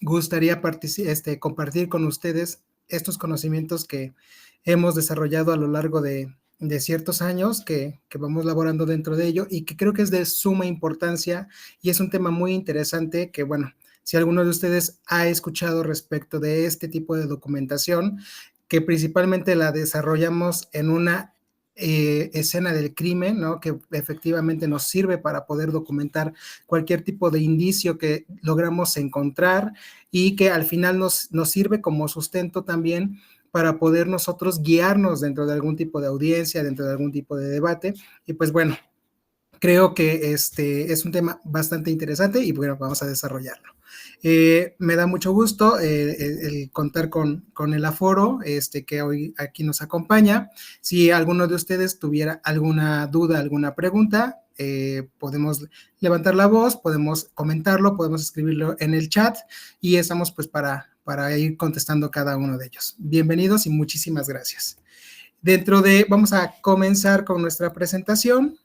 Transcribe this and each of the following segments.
gustaría compartir con ustedes estos conocimientos que hemos desarrollado a lo largo de ciertos años que vamos laborando dentro de ello y que creo que es de suma importancia y es un tema muy interesante que, bueno, si alguno de ustedes ha escuchado respecto de este tipo de documentación, que principalmente la desarrollamos en una escena del crimen, ¿no? Que efectivamente nos sirve para poder documentar cualquier tipo de indicio que logramos encontrar y que al final nos sirve como sustento también para poder nosotros guiarnos dentro de algún tipo de audiencia, dentro de algún tipo de debate. Y pues bueno, creo que es un tema bastante interesante y bueno, vamos a desarrollarlo. Me da mucho gusto el contar con el aforo que hoy aquí nos acompaña. Si alguno de ustedes tuviera alguna duda, alguna pregunta, podemos levantar la voz, podemos comentarlo, podemos escribirlo en el chat y estamos pues para ir contestando cada uno de ellos. Bienvenidos y muchísimas gracias. Vamos a comenzar con nuestra presentación.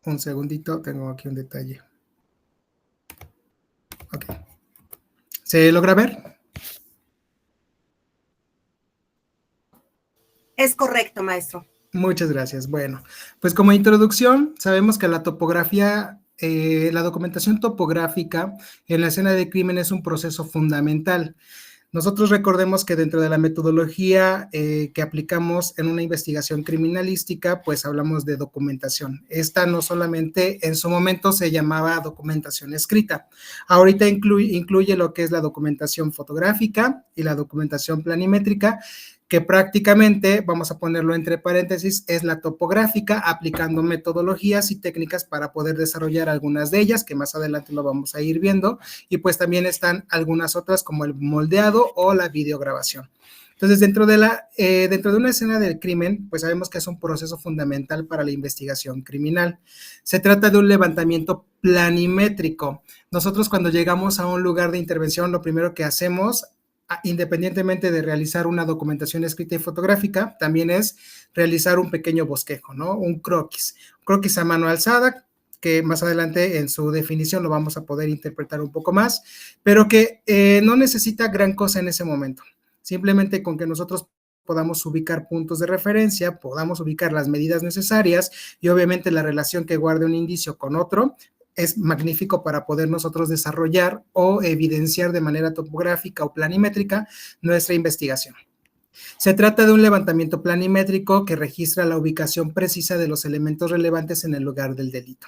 Un segundito, tengo aquí un detalle. Ok. ¿Se logra ver? Es correcto, maestro. Muchas gracias. Bueno, pues como introducción, sabemos que la topografía, la documentación topográfica en la escena de crimen es un proceso fundamental. Nosotros recordemos que dentro de la metodología que aplicamos en una investigación criminalística, pues hablamos de documentación. Esta no solamente en su momento se llamaba documentación escrita, ahorita incluye lo que es la documentación fotográfica y la documentación planimétrica, que prácticamente, vamos a ponerlo entre paréntesis, es la topográfica, aplicando metodologías y técnicas para poder desarrollar algunas de ellas, que más adelante lo vamos a ir viendo, y pues también están algunas otras como el moldeado o la videograbación. Entonces, dentro de una escena del crimen, pues sabemos que es un proceso fundamental para la investigación criminal. Se trata de un levantamiento planimétrico. Nosotros cuando llegamos a un lugar de intervención, lo primero que hacemos, independientemente de realizar una documentación escrita y fotográfica, también es realizar un pequeño bosquejo, ¿no? Un croquis a mano alzada, que más adelante en su definición lo vamos a poder interpretar un poco más, pero que no necesita gran cosa en ese momento. Simplemente con que nosotros podamos ubicar puntos de referencia, podamos ubicar las medidas necesarias y obviamente la relación que guarde un indicio con otro, es magnífico para poder nosotros desarrollar o evidenciar de manera topográfica o planimétrica nuestra investigación. Se trata de un levantamiento planimétrico que registra la ubicación precisa de los elementos relevantes en el lugar del delito.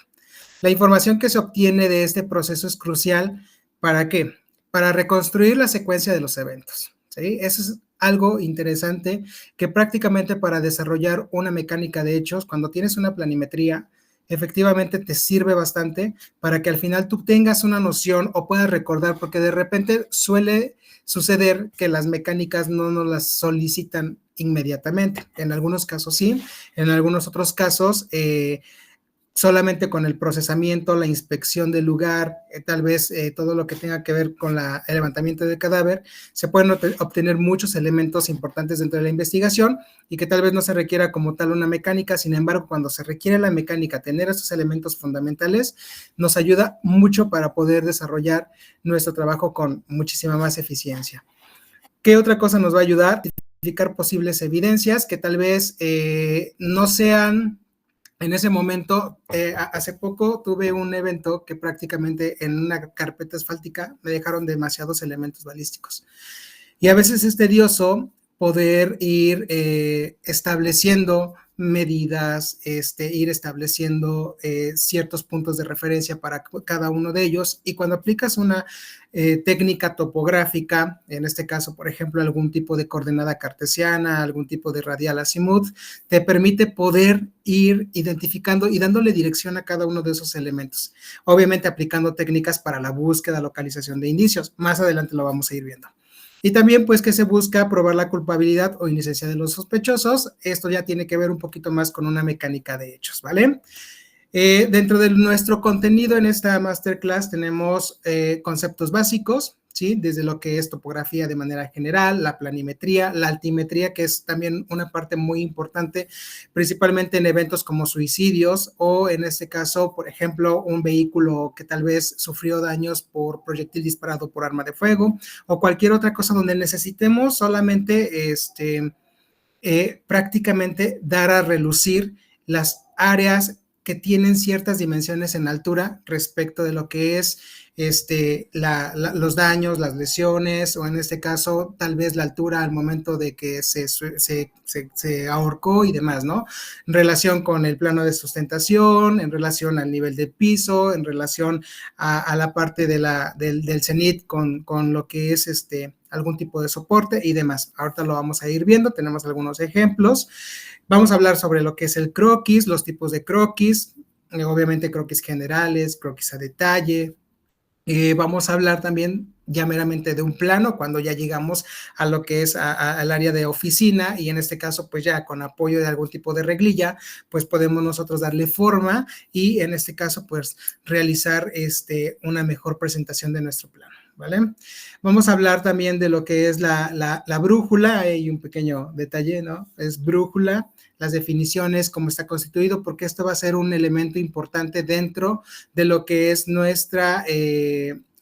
La información que se obtiene de este proceso es crucial. ¿Para qué? Para reconstruir la secuencia de los eventos, ¿sí? Eso es algo interesante que prácticamente para desarrollar una mecánica de hechos, cuando tienes una planimetría, efectivamente te sirve bastante para que al final tú tengas una noción o puedas recordar, porque de repente suele suceder que las mecánicas no nos las solicitan inmediatamente. En algunos casos sí, en algunos otros casos solamente con el procesamiento, la inspección del lugar, tal vez todo lo que tenga que ver con el levantamiento del cadáver, se pueden obtener muchos elementos importantes dentro de la investigación y que tal vez no se requiera como tal una mecánica. Sin embargo, cuando se requiere la mecánica, tener estos elementos fundamentales nos ayuda mucho para poder desarrollar nuestro trabajo con muchísima más eficiencia. ¿Qué otra cosa nos va a ayudar? Identificar posibles evidencias que tal vez no sean. En ese momento, hace poco tuve un evento que prácticamente en una carpeta asfáltica me dejaron demasiados elementos balísticos. Y a veces es tedioso poder ir estableciendo medidas, ir estableciendo ciertos puntos de referencia para cada uno de ellos. Y cuando aplicas una técnica topográfica, en este caso, por ejemplo, algún tipo de coordenada cartesiana, algún tipo de radial azimut, te permite poder ir identificando y dándole dirección a cada uno de esos elementos. Obviamente aplicando técnicas para la búsqueda, localización de indicios. Más adelante lo vamos a ir viendo. Y también, pues, que se busca probar la culpabilidad o inocencia de los sospechosos. Esto ya tiene que ver un poquito más con una mecánica de hechos, ¿vale? Dentro de nuestro contenido en esta masterclass tenemos conceptos básicos, ¿sí? Desde lo que es topografía de manera general, la planimetría, la altimetría, que es también una parte muy importante, principalmente en eventos como suicidios o en este caso, por ejemplo, un vehículo que tal vez sufrió daños por proyectil disparado por arma de fuego o cualquier otra cosa donde necesitemos solamente prácticamente dar a relucir las áreas que tienen ciertas dimensiones en altura respecto de lo que es los daños, las lesiones, o en este caso, tal vez la altura al momento de que se ahorcó y demás, ¿no? En relación con el plano de sustentación, en relación al nivel del piso, en relación a la parte del cenit con lo que es algún tipo de soporte y demás. Ahorita lo vamos a ir viendo, tenemos algunos ejemplos. Vamos a hablar sobre lo que es el croquis, los tipos de croquis, obviamente croquis generales, croquis a detalle. Vamos a hablar también ya meramente de un plano cuando ya llegamos a lo que es al área de oficina y en este caso pues ya con apoyo de algún tipo de reglilla pues podemos nosotros darle forma y en este caso pues realizar una mejor presentación de nuestro plano. ¿Vale? Vamos a hablar también de lo que es la brújula, hay un pequeño detalle, ¿no? Es brújula, las definiciones, cómo está constituido, porque esto va a ser un elemento importante dentro de lo que es nuestra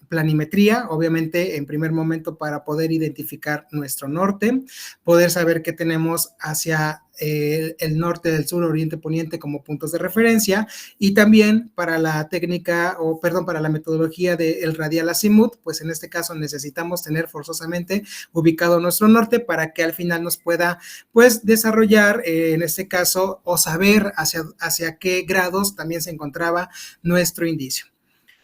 planimetría, obviamente en primer momento para poder identificar nuestro norte, poder saber qué tenemos hacia el norte, del sur, oriente, poniente como puntos de referencia y también para la técnica o perdón, para la metodología del radial azimut, pues en este caso necesitamos tener forzosamente ubicado nuestro norte para que al final nos pueda pues desarrollar en este caso o saber hacia qué grados también se encontraba nuestro indicio.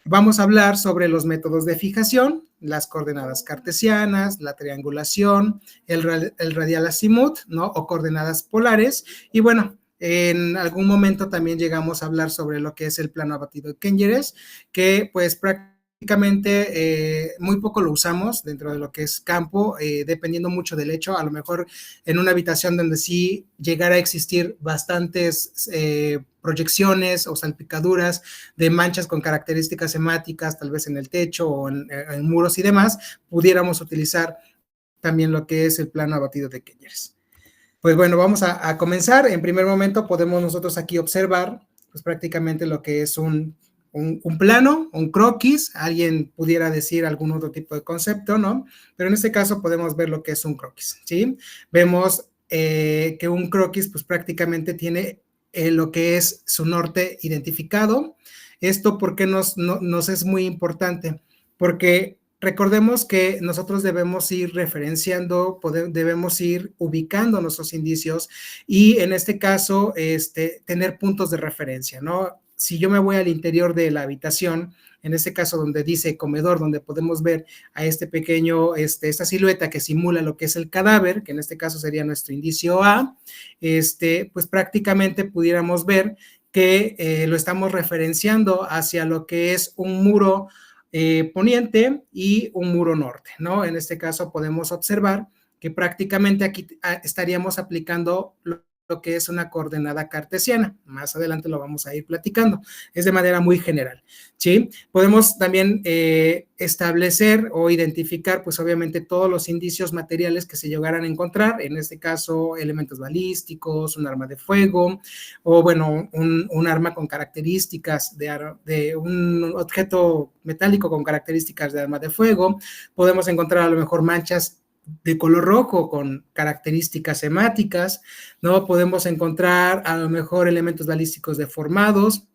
Vamos a hablar sobre los métodos de fijación, las coordenadas cartesianas, la triangulación, el radial azimut, ¿no? O coordenadas polares. Y bueno, en algún momento también llegamos a hablar sobre lo que es el plano abatido de Kengeres, que pues prácticamente muy poco lo usamos dentro de lo que es campo, dependiendo mucho del hecho, a lo mejor en una habitación donde sí llegara a existir bastantes proyecciones o salpicaduras de manchas con características hemáticas, tal vez en el techo o en muros y demás, pudiéramos utilizar también lo que es el plano abatido de Kengeres. Pues bueno, vamos a comenzar. En primer momento podemos nosotros aquí observar pues prácticamente lo que es un plano, un croquis, alguien pudiera decir algún otro tipo de concepto, ¿no? Pero en este caso podemos ver lo que es un croquis, ¿sí? Vemos que un croquis pues prácticamente tiene lo que es su norte identificado. Esto porque nos es muy importante, porque recordemos que nosotros debemos ir referenciando, debemos ir ubicando nuestros indicios y en este caso tener puntos de referencia, ¿no? Si yo me voy al interior de la habitación, en este caso donde dice comedor, donde podemos ver a este pequeño, esta silueta que simula lo que es el cadáver, que en este caso sería nuestro indicio A, pues prácticamente pudiéramos ver que lo estamos referenciando hacia lo que es un muro poniente y un muro norte, ¿no? En este caso podemos observar que prácticamente aquí estaríamos aplicando lo que es una coordenada cartesiana. Más adelante lo vamos a ir platicando. Es de manera muy general, ¿sí? Podemos también establecer o identificar, pues obviamente, todos los indicios materiales que se llegaran a encontrar, en este caso, elementos balísticos, un arma de fuego, o bueno, un arma con características de un objeto metálico con características de arma de fuego. Podemos encontrar a lo mejor manchas de color rojo con características hemáticas, ¿no? Podemos encontrar a lo mejor elementos balísticos deformados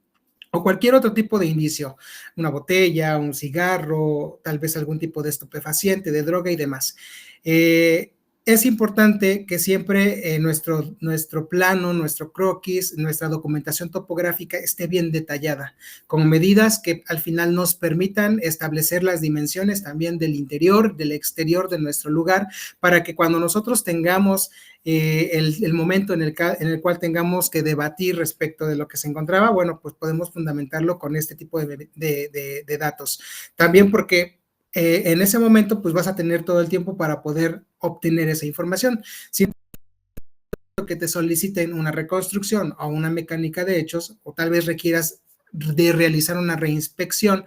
o cualquier otro tipo de indicio, una botella, un cigarro, tal vez algún tipo de estupefaciente, de droga y demás. Es importante que siempre nuestro plano, nuestro croquis, nuestra documentación topográfica esté bien detallada, con medidas que al final nos permitan establecer las dimensiones también del interior, del exterior de nuestro lugar, para que cuando nosotros tengamos el momento en el cual tengamos que debatir respecto de lo que se encontraba, bueno, pues podemos fundamentarlo con este tipo de datos. También porque en ese momento pues vas a tener todo el tiempo para poder obtener esa información. Si que te soliciten una reconstrucción o una mecánica de hechos, o tal vez requieras de realizar una reinspección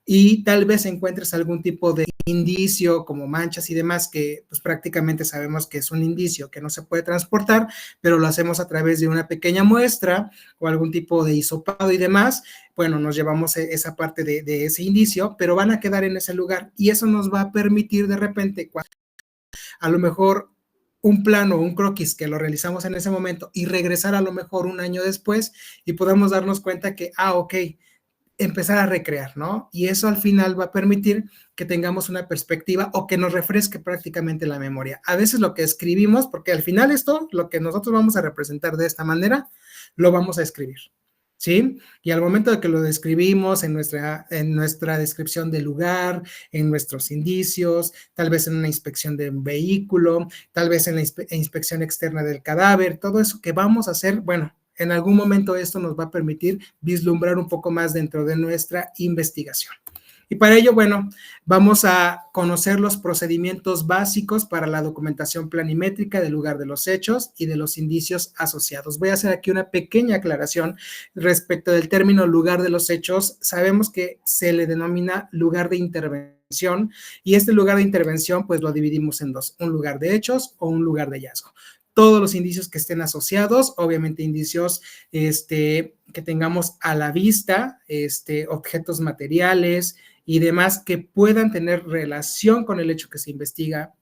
y tal vez encuentres algún tipo de indicio como manchas y demás, que pues prácticamente sabemos que es un indicio que no se puede transportar, pero lo hacemos a través de una pequeña muestra o algún tipo de hisopado y demás, bueno, nos llevamos esa parte de ese indicio, pero van a quedar en ese lugar y eso nos va a permitir de repente, a lo mejor un plano o un croquis que lo realizamos en ese momento y regresar a lo mejor un año después y podamos darnos cuenta que, ok, empezar a recrear, ¿no? Y eso al final va a permitir que tengamos una perspectiva o que nos refresque prácticamente la memoria. A veces lo que escribimos, porque al final esto, lo que nosotros vamos a representar de esta manera, lo vamos a escribir, ¿sí? Y al momento de que lo describimos en nuestra descripción del lugar, en nuestros indicios, tal vez en una inspección de un vehículo, tal vez en la inspección externa del cadáver, todo eso que vamos a hacer, bueno, en algún momento esto nos va a permitir vislumbrar un poco más dentro de nuestra investigación. Y para ello, bueno, vamos a conocer los procedimientos básicos para la documentación planimétrica del lugar de los hechos y de los indicios asociados. Voy a hacer aquí una pequeña aclaración respecto del término lugar de los hechos. Sabemos que se le denomina lugar de intervención y este lugar de intervención pues lo dividimos en dos, un lugar de hechos o un lugar de hallazgo. Todos los indicios que estén asociados, obviamente indicios que tengamos a la vista, objetos materiales y demás que puedan tener relación con el hecho que se investiga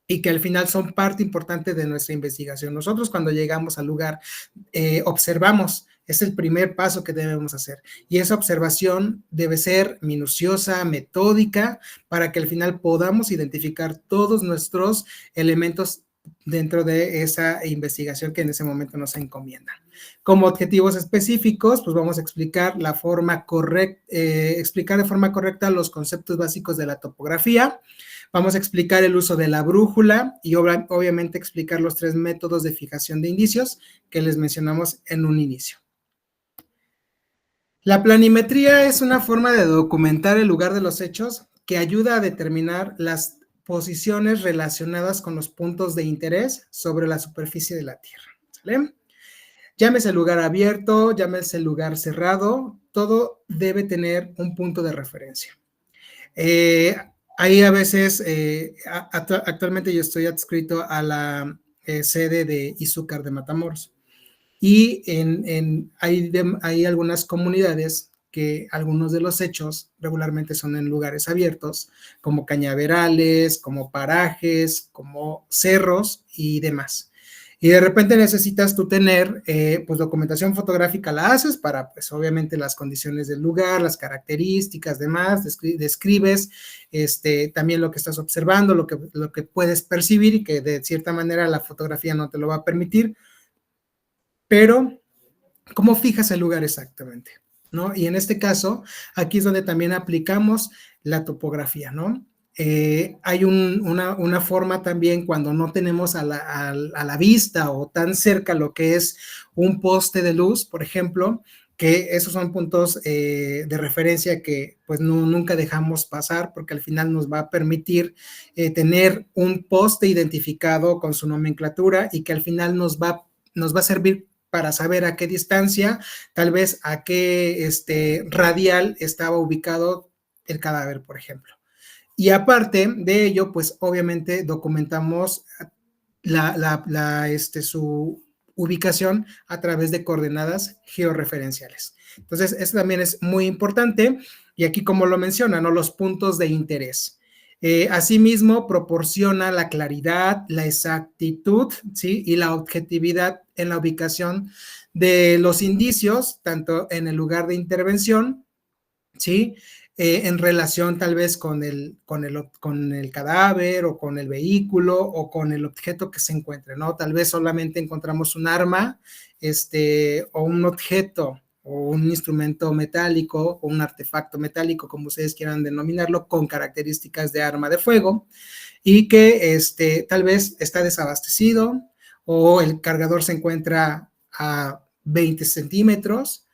y que al final son parte importante de nuestra investigación. Nosotros cuando llegamos al lugar observamos, es el primer paso que debemos hacer y esa observación debe ser minuciosa, metódica, para que al final podamos identificar todos nuestros elementos dentro de esa investigación que en ese momento nos encomienda. Como objetivos específicos, pues vamos a explicar la forma correcta, explicar de forma correcta los conceptos básicos de la topografía. Vamos a explicar el uso de la brújula y obviamente explicar los 3 métodos de fijación de indicios que les mencionamos en un inicio. La planimetría es una forma de documentar el lugar de los hechos que ayuda a determinar las posiciones relacionadas con los puntos de interés sobre la superficie de la Tierra, ¿sale? Llámese lugar abierto, llámese lugar cerrado, todo debe tener un punto de referencia. Ahí a veces, actualmente yo estoy adscrito a la sede de Izúcar de Matamoros y hay algunas comunidades que algunos de los hechos regularmente son en lugares abiertos, como cañaverales, como parajes, como cerros y demás. Y de repente necesitas tú tener, pues documentación fotográfica la haces para, pues obviamente las condiciones del lugar, las características, demás, describes también lo que estás observando, lo que puedes percibir y que de cierta manera la fotografía no te lo va a permitir, pero ¿cómo fijas el lugar exactamente? ¿No? Y en este caso, aquí es donde también aplicamos la topografía, ¿no? Hay una forma también cuando no tenemos a la vista o tan cerca lo que es un poste de luz, por ejemplo, que esos son puntos de referencia que pues nunca dejamos pasar porque al final nos va a permitir tener un poste identificado con su nomenclatura y que al final nos va a servir para saber a qué distancia, tal vez a qué radial estaba ubicado el cadáver, por ejemplo. Y aparte de ello, pues obviamente documentamos su ubicación a través de coordenadas georreferenciales. Entonces, eso también es muy importante y aquí como lo menciona, ¿no? Los puntos de interés. Asimismo, proporciona la claridad, la exactitud, ¿sí? Y la objetividad en la ubicación de los indicios, tanto en el lugar de intervención, ¿sí? En relación tal vez con el cadáver o con el vehículo o con el objeto que se encuentre, ¿no? Tal vez solamente encontramos un arma o un objeto o un instrumento metálico o un artefacto metálico, como ustedes quieran denominarlo, con características de arma de fuego y que tal vez está desabastecido o el cargador se encuentra a 20 centímetros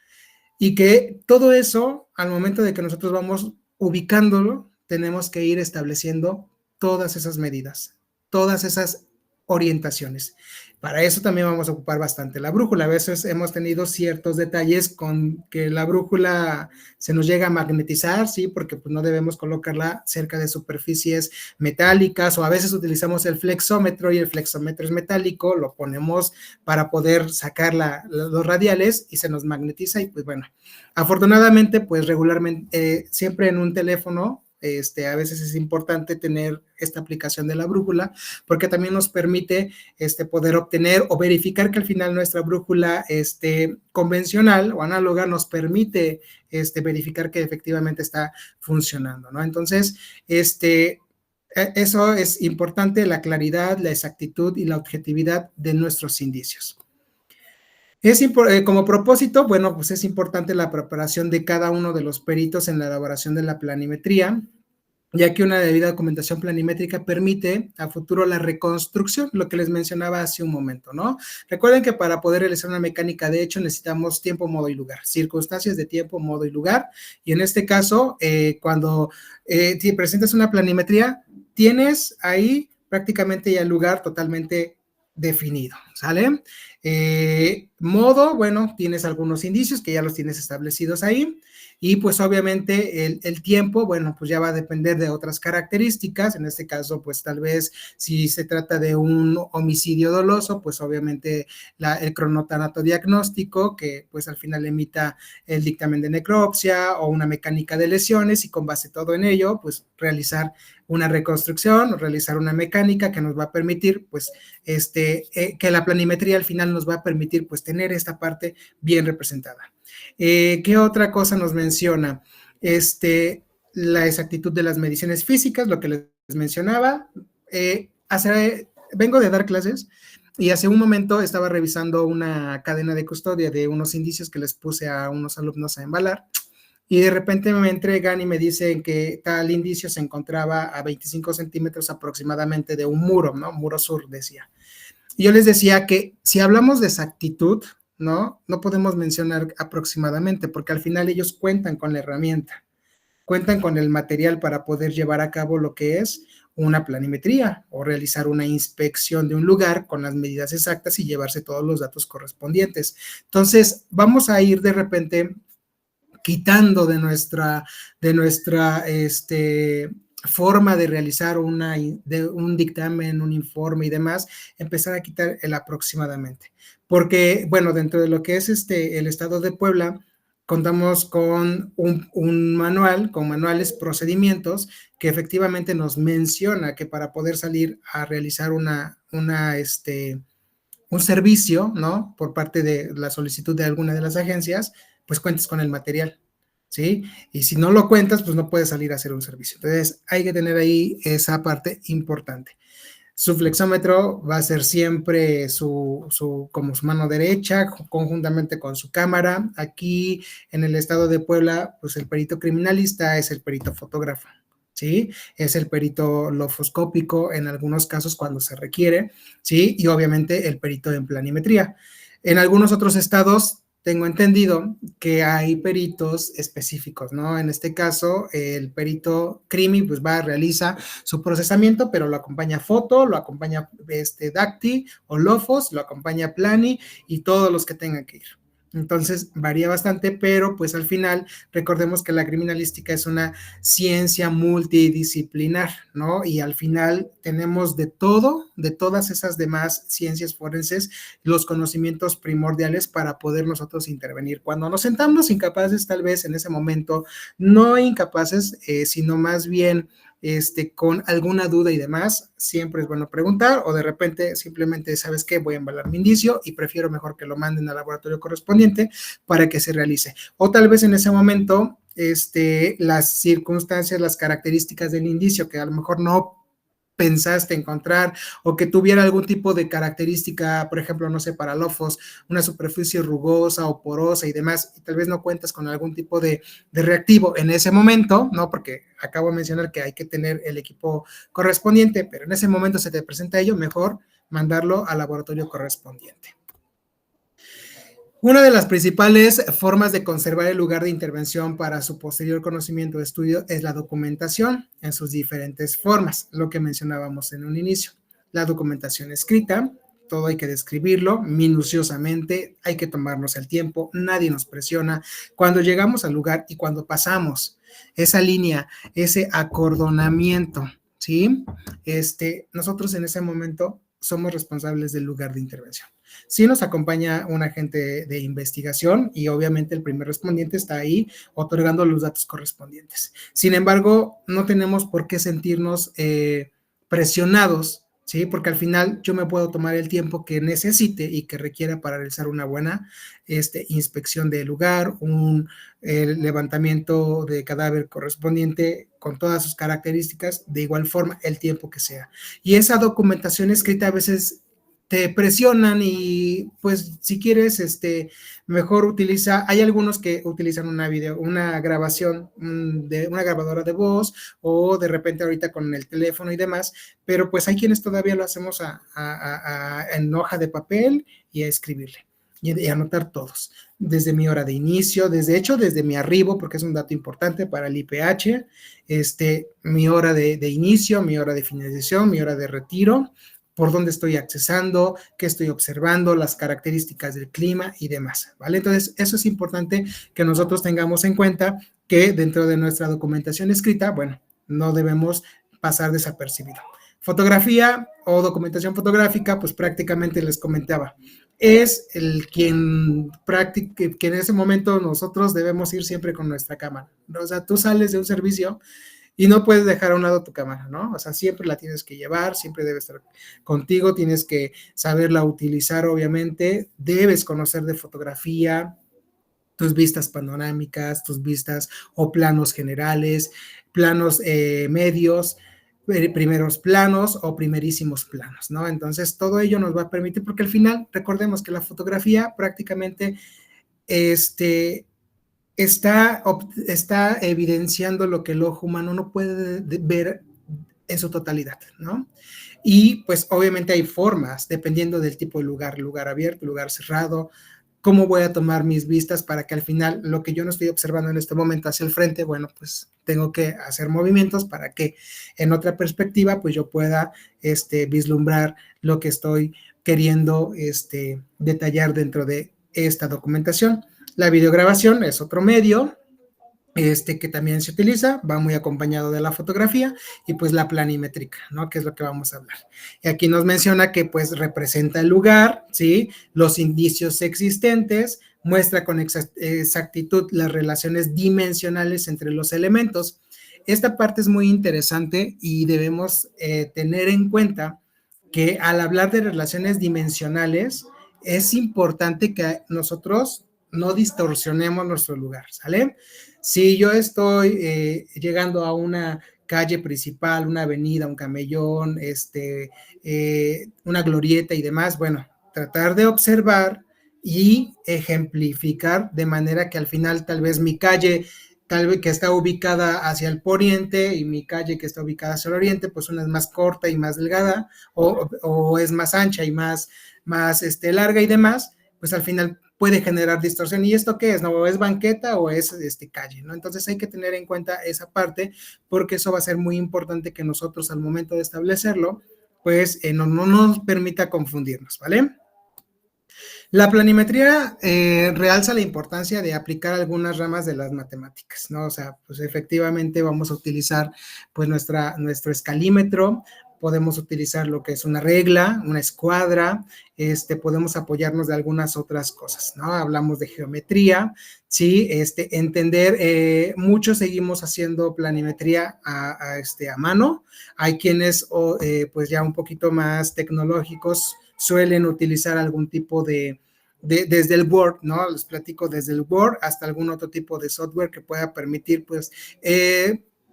y que todo eso, al momento de que nosotros vamos ubicándolo, tenemos que ir estableciendo todas esas medidas, todas esas orientaciones. Para eso también vamos a ocupar bastante la brújula. A veces hemos tenido ciertos detalles con que la brújula se nos llega a magnetizar, ¿sí? Porque pues, no debemos colocarla cerca de superficies metálicas, o a veces utilizamos el flexómetro y el flexómetro es metálico, lo ponemos para poder sacar los radiales y se nos magnetiza y pues bueno, afortunadamente pues regularmente siempre en un teléfono a veces es importante tener esta aplicación de la brújula porque también nos permite poder obtener o verificar que al final nuestra brújula convencional o análoga nos permite verificar que efectivamente está funcionando, ¿no? Entonces, eso es importante, la claridad, la exactitud y la objetividad de nuestros indicios. Como propósito, bueno, pues es importante la preparación de cada uno de los peritos en la elaboración de la planimetría, ya que una debida documentación planimétrica permite a futuro la reconstrucción, lo que les mencionaba hace un momento, ¿no? Recuerden que para poder realizar una mecánica de hecho necesitamos tiempo, modo y lugar, circunstancias de tiempo, modo y lugar, y en este caso, cuando si presentas una planimetría, tienes ahí prácticamente ya el lugar totalmente definido, ¿sale? Modo, bueno, tienes algunos indicios que ya los tienes establecidos ahí, y pues obviamente el tiempo, bueno, pues ya va a depender de otras características, en este caso, pues tal vez si se trata de un homicidio doloso, pues obviamente el cronotanato diagnóstico, que pues al final emita el dictamen de necropsia o una mecánica de lesiones y con base todo en ello, pues realizar una reconstrucción o realizar una mecánica que nos va a permitir, pues, que la planimetría al final nos va a permitir, pues, tener esta parte bien representada. ¿Qué otra cosa nos menciona? La exactitud de las mediciones físicas, lo que les mencionaba. Vengo de dar clases y hace un momento estaba revisando una cadena de custodia de unos indicios que les puse a unos alumnos a embalar y de repente me entregan y me dicen que tal indicio se encontraba a 25 centímetros aproximadamente de un muro, ¿no? Muro sur, decía. Y yo les decía que si hablamos de exactitud, ¿no? No podemos mencionar aproximadamente, porque al final ellos cuentan con la herramienta, cuentan con el material para poder llevar a cabo lo que es una planimetría o realizar una inspección de un lugar con las medidas exactas y llevarse todos los datos correspondientes. Entonces, vamos a ir de repente quitando de nuestra forma de realizar un dictamen, un informe y demás, empezar a quitar el aproximadamente. Porque, bueno, dentro de lo que es el Estado de Puebla, contamos con un manual, con manuales, procedimientos, que efectivamente nos menciona que para poder salir a realizar un servicio, ¿no? Por parte de la solicitud de alguna de las agencias, pues cuentes con el material, ¿sí? Y si no lo cuentas, pues no puedes salir a hacer un servicio. Entonces, hay que tener ahí esa parte importante. Su flexómetro va a ser siempre como su mano derecha, conjuntamente con su cámara. Aquí en el estado de Puebla, pues el perito criminalista es el perito fotógrafo, ¿sí? Es el perito lofoscópico en algunos casos cuando se requiere, ¿sí? Y obviamente el perito en planimetría. En algunos otros estados tengo entendido que hay peritos específicos, ¿no? En este caso, el perito crimi, pues realiza su procesamiento, pero lo acompaña foto, lo acompaña Dacti o Lofos, lo acompaña Plani y todos los que tengan que ir. Entonces varía bastante, pero pues al final recordemos que la criminalística es una ciencia multidisciplinar, ¿no? Y al final tenemos de todo, de todas esas demás ciencias forenses, los conocimientos primordiales para poder nosotros intervenir. Cuando nos sentamos incapaces, tal vez en ese momento, no incapaces, sino más bien con alguna duda y demás, siempre es bueno preguntar o de repente simplemente, ¿sabes qué? Voy a embalar mi indicio y prefiero mejor que lo manden al laboratorio correspondiente para que se realice. O tal vez en ese momento, las circunstancias, las características del indicio que a lo mejor no pensaste encontrar o que tuviera algún tipo de característica, por ejemplo, no sé, para Lofos, una superficie rugosa o porosa y demás, y tal vez no cuentas con algún tipo de reactivo en ese momento, ¿no? Porque acabo de mencionar que hay que tener el equipo correspondiente, pero en ese momento se te presenta ello, mejor mandarlo al laboratorio correspondiente. Una de las principales formas de conservar el lugar de intervención para su posterior conocimiento o estudio es la documentación en sus diferentes formas, lo que mencionábamos en un inicio. la documentación escrita, todo hay que describirlo minuciosamente, hay que tomarnos el tiempo, nadie nos presiona. Cuando llegamos al lugar y cuando pasamos esa línea, ese acordonamiento, ¿sí? Nosotros en ese momento somos responsables del lugar de intervención. Sí nos acompaña un agente de investigación y obviamente el primer respondiente está ahí otorgando los datos correspondientes. Sin embargo, no tenemos por qué sentirnos presionados, ¿sí? Porque al final yo me puedo tomar el tiempo que necesite y que requiera para realizar una buena inspección del lugar, un levantamiento de cadáver correspondiente con todas sus características, de igual forma el tiempo que sea. Y esa documentación escrita a veces te presionan y pues si quieres, mejor utiliza, hay algunos que utilizan una grabación de una grabadora de voz o de repente ahorita con el teléfono y demás, pero pues hay quienes todavía lo hacemos en hoja de papel y a escribirle y anotar todos, desde mi hora de inicio, desde mi arribo, porque es un dato importante para el IPH, mi hora de inicio, mi hora de finalización, mi hora de retiro, por dónde estoy accesando, qué estoy observando, las características del clima y demás, ¿vale? Entonces, eso es importante que nosotros tengamos en cuenta que dentro de nuestra documentación escrita, bueno, no debemos pasar desapercibido. Fotografía o documentación fotográfica, pues prácticamente les comentaba, es quien que en ese momento nosotros debemos ir siempre con nuestra cámara. O sea, tú sales de un servicio y no puedes dejar a un lado tu cámara, ¿no? O sea, siempre la tienes que llevar, siempre debe estar contigo, tienes que saberla utilizar, obviamente, debes conocer de fotografía, tus vistas panorámicas, tus vistas o planos generales, planos medios, primeros planos o primerísimos planos, ¿no? Entonces, todo ello nos va a permitir, porque al final, recordemos que la fotografía prácticamente, está evidenciando lo que el ojo humano no puede ver en su totalidad, ¿no? Y pues obviamente hay formas, dependiendo del tipo de lugar abierto, lugar cerrado, cómo voy a tomar mis vistas para que al final lo que yo no estoy observando en este momento hacia el frente, bueno, pues tengo que hacer movimientos para que en otra perspectiva, pues yo pueda vislumbrar lo que estoy queriendo detallar dentro de esta documentación. La videograbación es otro medio que también se utiliza, va muy acompañado de la fotografía y pues la planimétrica, ¿no? Que es lo que vamos a hablar. Y aquí nos menciona que pues representa el lugar, ¿sí? Los indicios existentes, muestra con exactitud las relaciones dimensionales entre los elementos. Esta parte es muy interesante y debemos tener en cuenta que al hablar de relaciones dimensionales, es importante que nosotros no distorsionemos nuestro lugar, ¿sale? Si yo estoy llegando a una calle principal, una avenida, un camellón, una glorieta y demás, bueno, tratar de observar y ejemplificar de manera que al final tal vez mi calle, tal vez que está ubicada hacia el poniente y mi calle que está ubicada hacia el oriente, pues una es más corta y más delgada o es más ancha y más larga y demás, pues al final puede generar distorsión. ¿Y esto qué es? ¿No? ¿O es banqueta o es calle? ¿No? Entonces hay que tener en cuenta esa parte porque eso va a ser muy importante que nosotros al momento de establecerlo, pues no nos permita confundirnos, ¿vale? La planimetría realza la importancia de aplicar algunas ramas de las matemáticas, ¿no? O sea, pues efectivamente vamos a utilizar pues nuestro escalímetro, podemos utilizar lo que es una regla, una escuadra, podemos apoyarnos de algunas otras cosas, ¿no? Hablamos de geometría, sí, entender, muchos seguimos haciendo planimetría a mano, hay quienes pues ya un poquito más tecnológicos suelen utilizar algún tipo desde el Word, ¿no? Les platico desde el Word hasta algún otro tipo de software que pueda permitir, pues,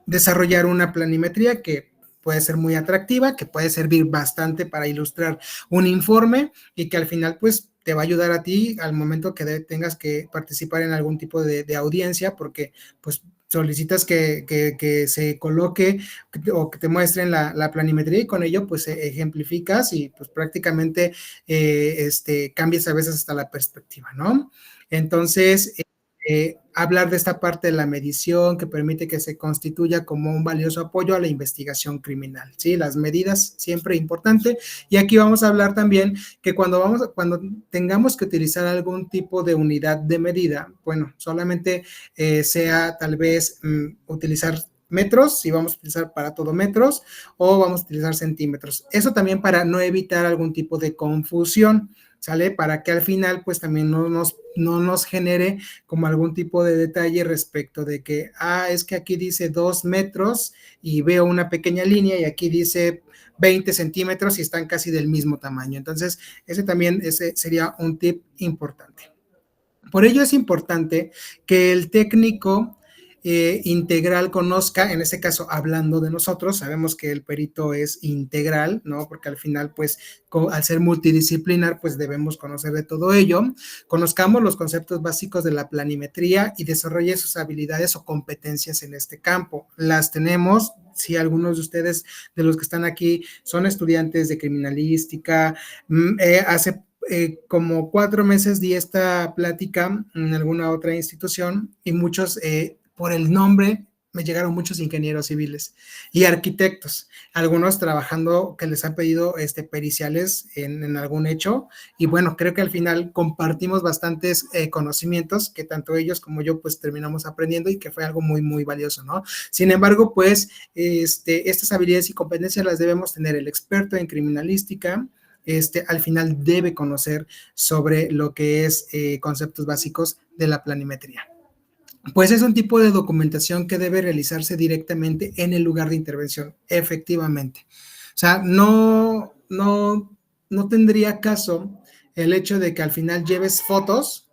desarrollar una planimetría que puede ser muy atractiva, que puede servir bastante para ilustrar un informe y que al final, pues, te va a ayudar a ti al momento que tengas que participar en algún tipo de audiencia, porque, pues, solicitas que se coloque o que te muestren la planimetría y con ello pues ejemplificas y pues prácticamente cambias a veces hasta la perspectiva, ¿no? Entonces, hablar de esta parte de la medición que permite que se constituya como un valioso apoyo a la investigación criminal, ¿sí? Las medidas siempre importante. Y aquí vamos a hablar también que cuando tengamos que utilizar algún tipo de unidad de medida, bueno, solamente sea tal vez utilizar metros, si vamos a utilizar para todo metros, o vamos a utilizar centímetros. Eso también para no evitar algún tipo de confusión, ¿sale? Para que al final pues también no nos genere como algún tipo de detalle respecto de que, es que aquí dice 2 metros y veo una pequeña línea y aquí dice 20 centímetros y están casi del mismo tamaño. Entonces, ese sería un tip importante. Por ello es importante que el técnico integral conozca, en este caso hablando de nosotros, sabemos que el perito es integral, ¿no? Porque al final, pues, al ser multidisciplinar, pues debemos conocer de todo ello. Conozcamos los conceptos básicos de la planimetría y desarrolle sus habilidades o competencias en este campo. Las tenemos, si algunos de ustedes, de los que están aquí, son estudiantes de criminalística, hace como 4 meses di esta plática en alguna otra institución y muchos, por el nombre, me llegaron muchos ingenieros civiles y arquitectos, algunos trabajando que les han pedido periciales en algún hecho y bueno, creo que al final compartimos bastantes conocimientos que tanto ellos como yo pues terminamos aprendiendo y que fue algo muy, muy valioso, ¿no? Sin embargo, pues estas habilidades y competencias las debemos tener el experto en criminalística, al final debe conocer sobre lo que es conceptos básicos de la planimetría. Pues es un tipo de documentación que debe realizarse directamente en el lugar de intervención, efectivamente. O sea, no tendría caso el hecho de que al final lleves fotos,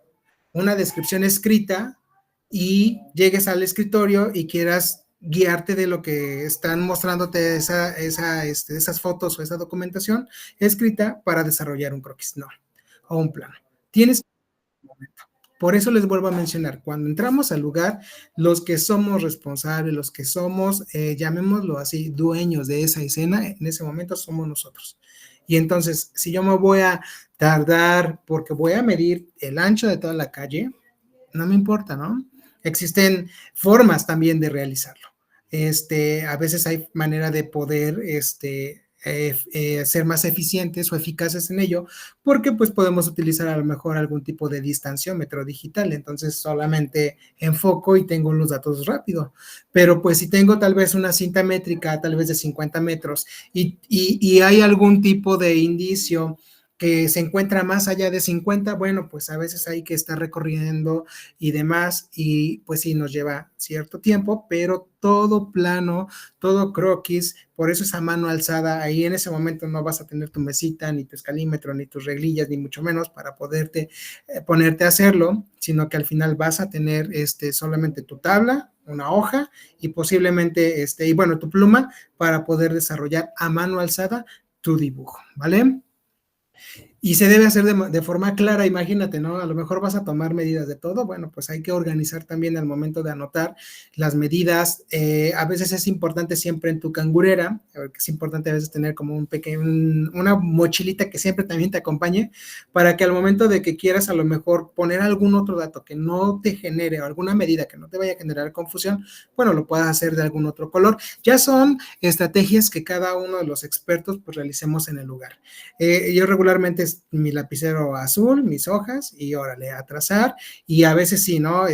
una descripción escrita y llegues al escritorio y quieras guiarte de lo que están mostrándote esas fotos o esa documentación escrita para desarrollar un croquis, no, o un plano. Tienes que... Por eso les vuelvo a mencionar, cuando entramos al lugar, los que somos responsables, los que somos, llamémoslo así, dueños de esa escena, en ese momento somos nosotros. Y entonces, si yo me voy a tardar porque voy a medir el ancho de toda la calle, no me importa, ¿no? Existen formas también de realizarlo. A veces hay manera de poder ser más eficientes o eficaces en ello, porque pues podemos utilizar a lo mejor algún tipo de distanciómetro digital, entonces solamente enfoco y tengo los datos rápido, pero pues si tengo tal vez una cinta métrica, tal vez de 50 metros, y hay algún tipo de indicio que se encuentra más allá de 50, bueno, pues a veces hay que estar recorriendo y demás, y pues sí nos lleva cierto tiempo, pero todo plano, todo croquis, por eso esa mano alzada, ahí en ese momento no vas a tener tu mesita, ni tu escalímetro, ni tus reglillas, ni mucho menos para poderte ponerte a hacerlo, sino que al final vas a tener solamente tu tabla, una hoja y posiblemente, y bueno, tu pluma para poder desarrollar a mano alzada tu dibujo, ¿vale? Y se debe hacer de forma clara, imagínate, ¿no? A lo mejor vas a tomar medidas de todo, bueno, pues hay que organizar también al momento de anotar las medidas. A veces es importante siempre en tu cangurera, es importante a veces tener como una mochilita que siempre también te acompañe, para que al momento de que quieras a lo mejor poner algún otro dato que no te genere, o alguna medida que no te vaya a generar confusión, bueno, lo puedas hacer de algún otro color. Ya son estrategias que cada uno de los expertos pues realicemos en el lugar. Yo regularmente mi lapicero azul, mis hojas y órale, a trazar y a veces sí, ¿no?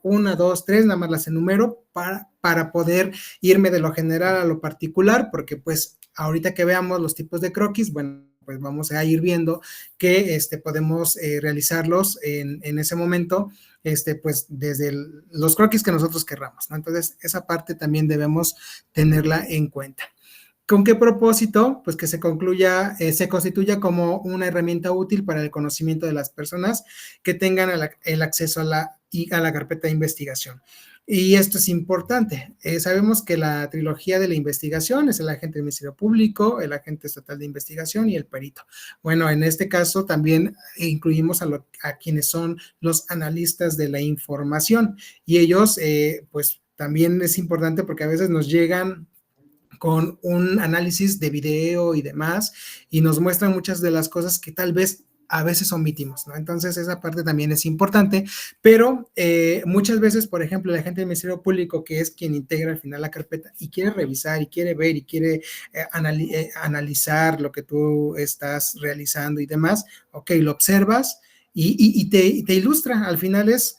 1, 2, 3, nada más las enumero para poder irme de lo general a lo particular, porque pues ahorita que veamos los tipos de croquis, bueno, pues vamos a ir viendo que podemos realizarlos en ese momento, pues desde los croquis que nosotros querramos, ¿no? Entonces, esa parte también debemos tenerla en cuenta. ¿Con qué propósito? Pues que se constituya como una herramienta útil para el conocimiento de las personas que tengan el acceso a la carpeta de investigación. Y esto es importante. Sabemos que la trilogía de la investigación es el agente del Ministerio Público, el agente estatal de investigación y el perito. Bueno, en este caso también incluimos a quienes son los analistas de la información y ellos, pues también es importante porque a veces nos llegan con un análisis de video y demás, y nos muestran muchas de las cosas que tal vez a veces omitimos, ¿no? Entonces, esa parte también es importante, pero muchas veces, por ejemplo, la gente del Ministerio Público, que es quien integra al final la carpeta y quiere revisar y quiere ver y quiere analizar lo que tú estás realizando y demás, ok, lo observas y te ilustra. Al final es,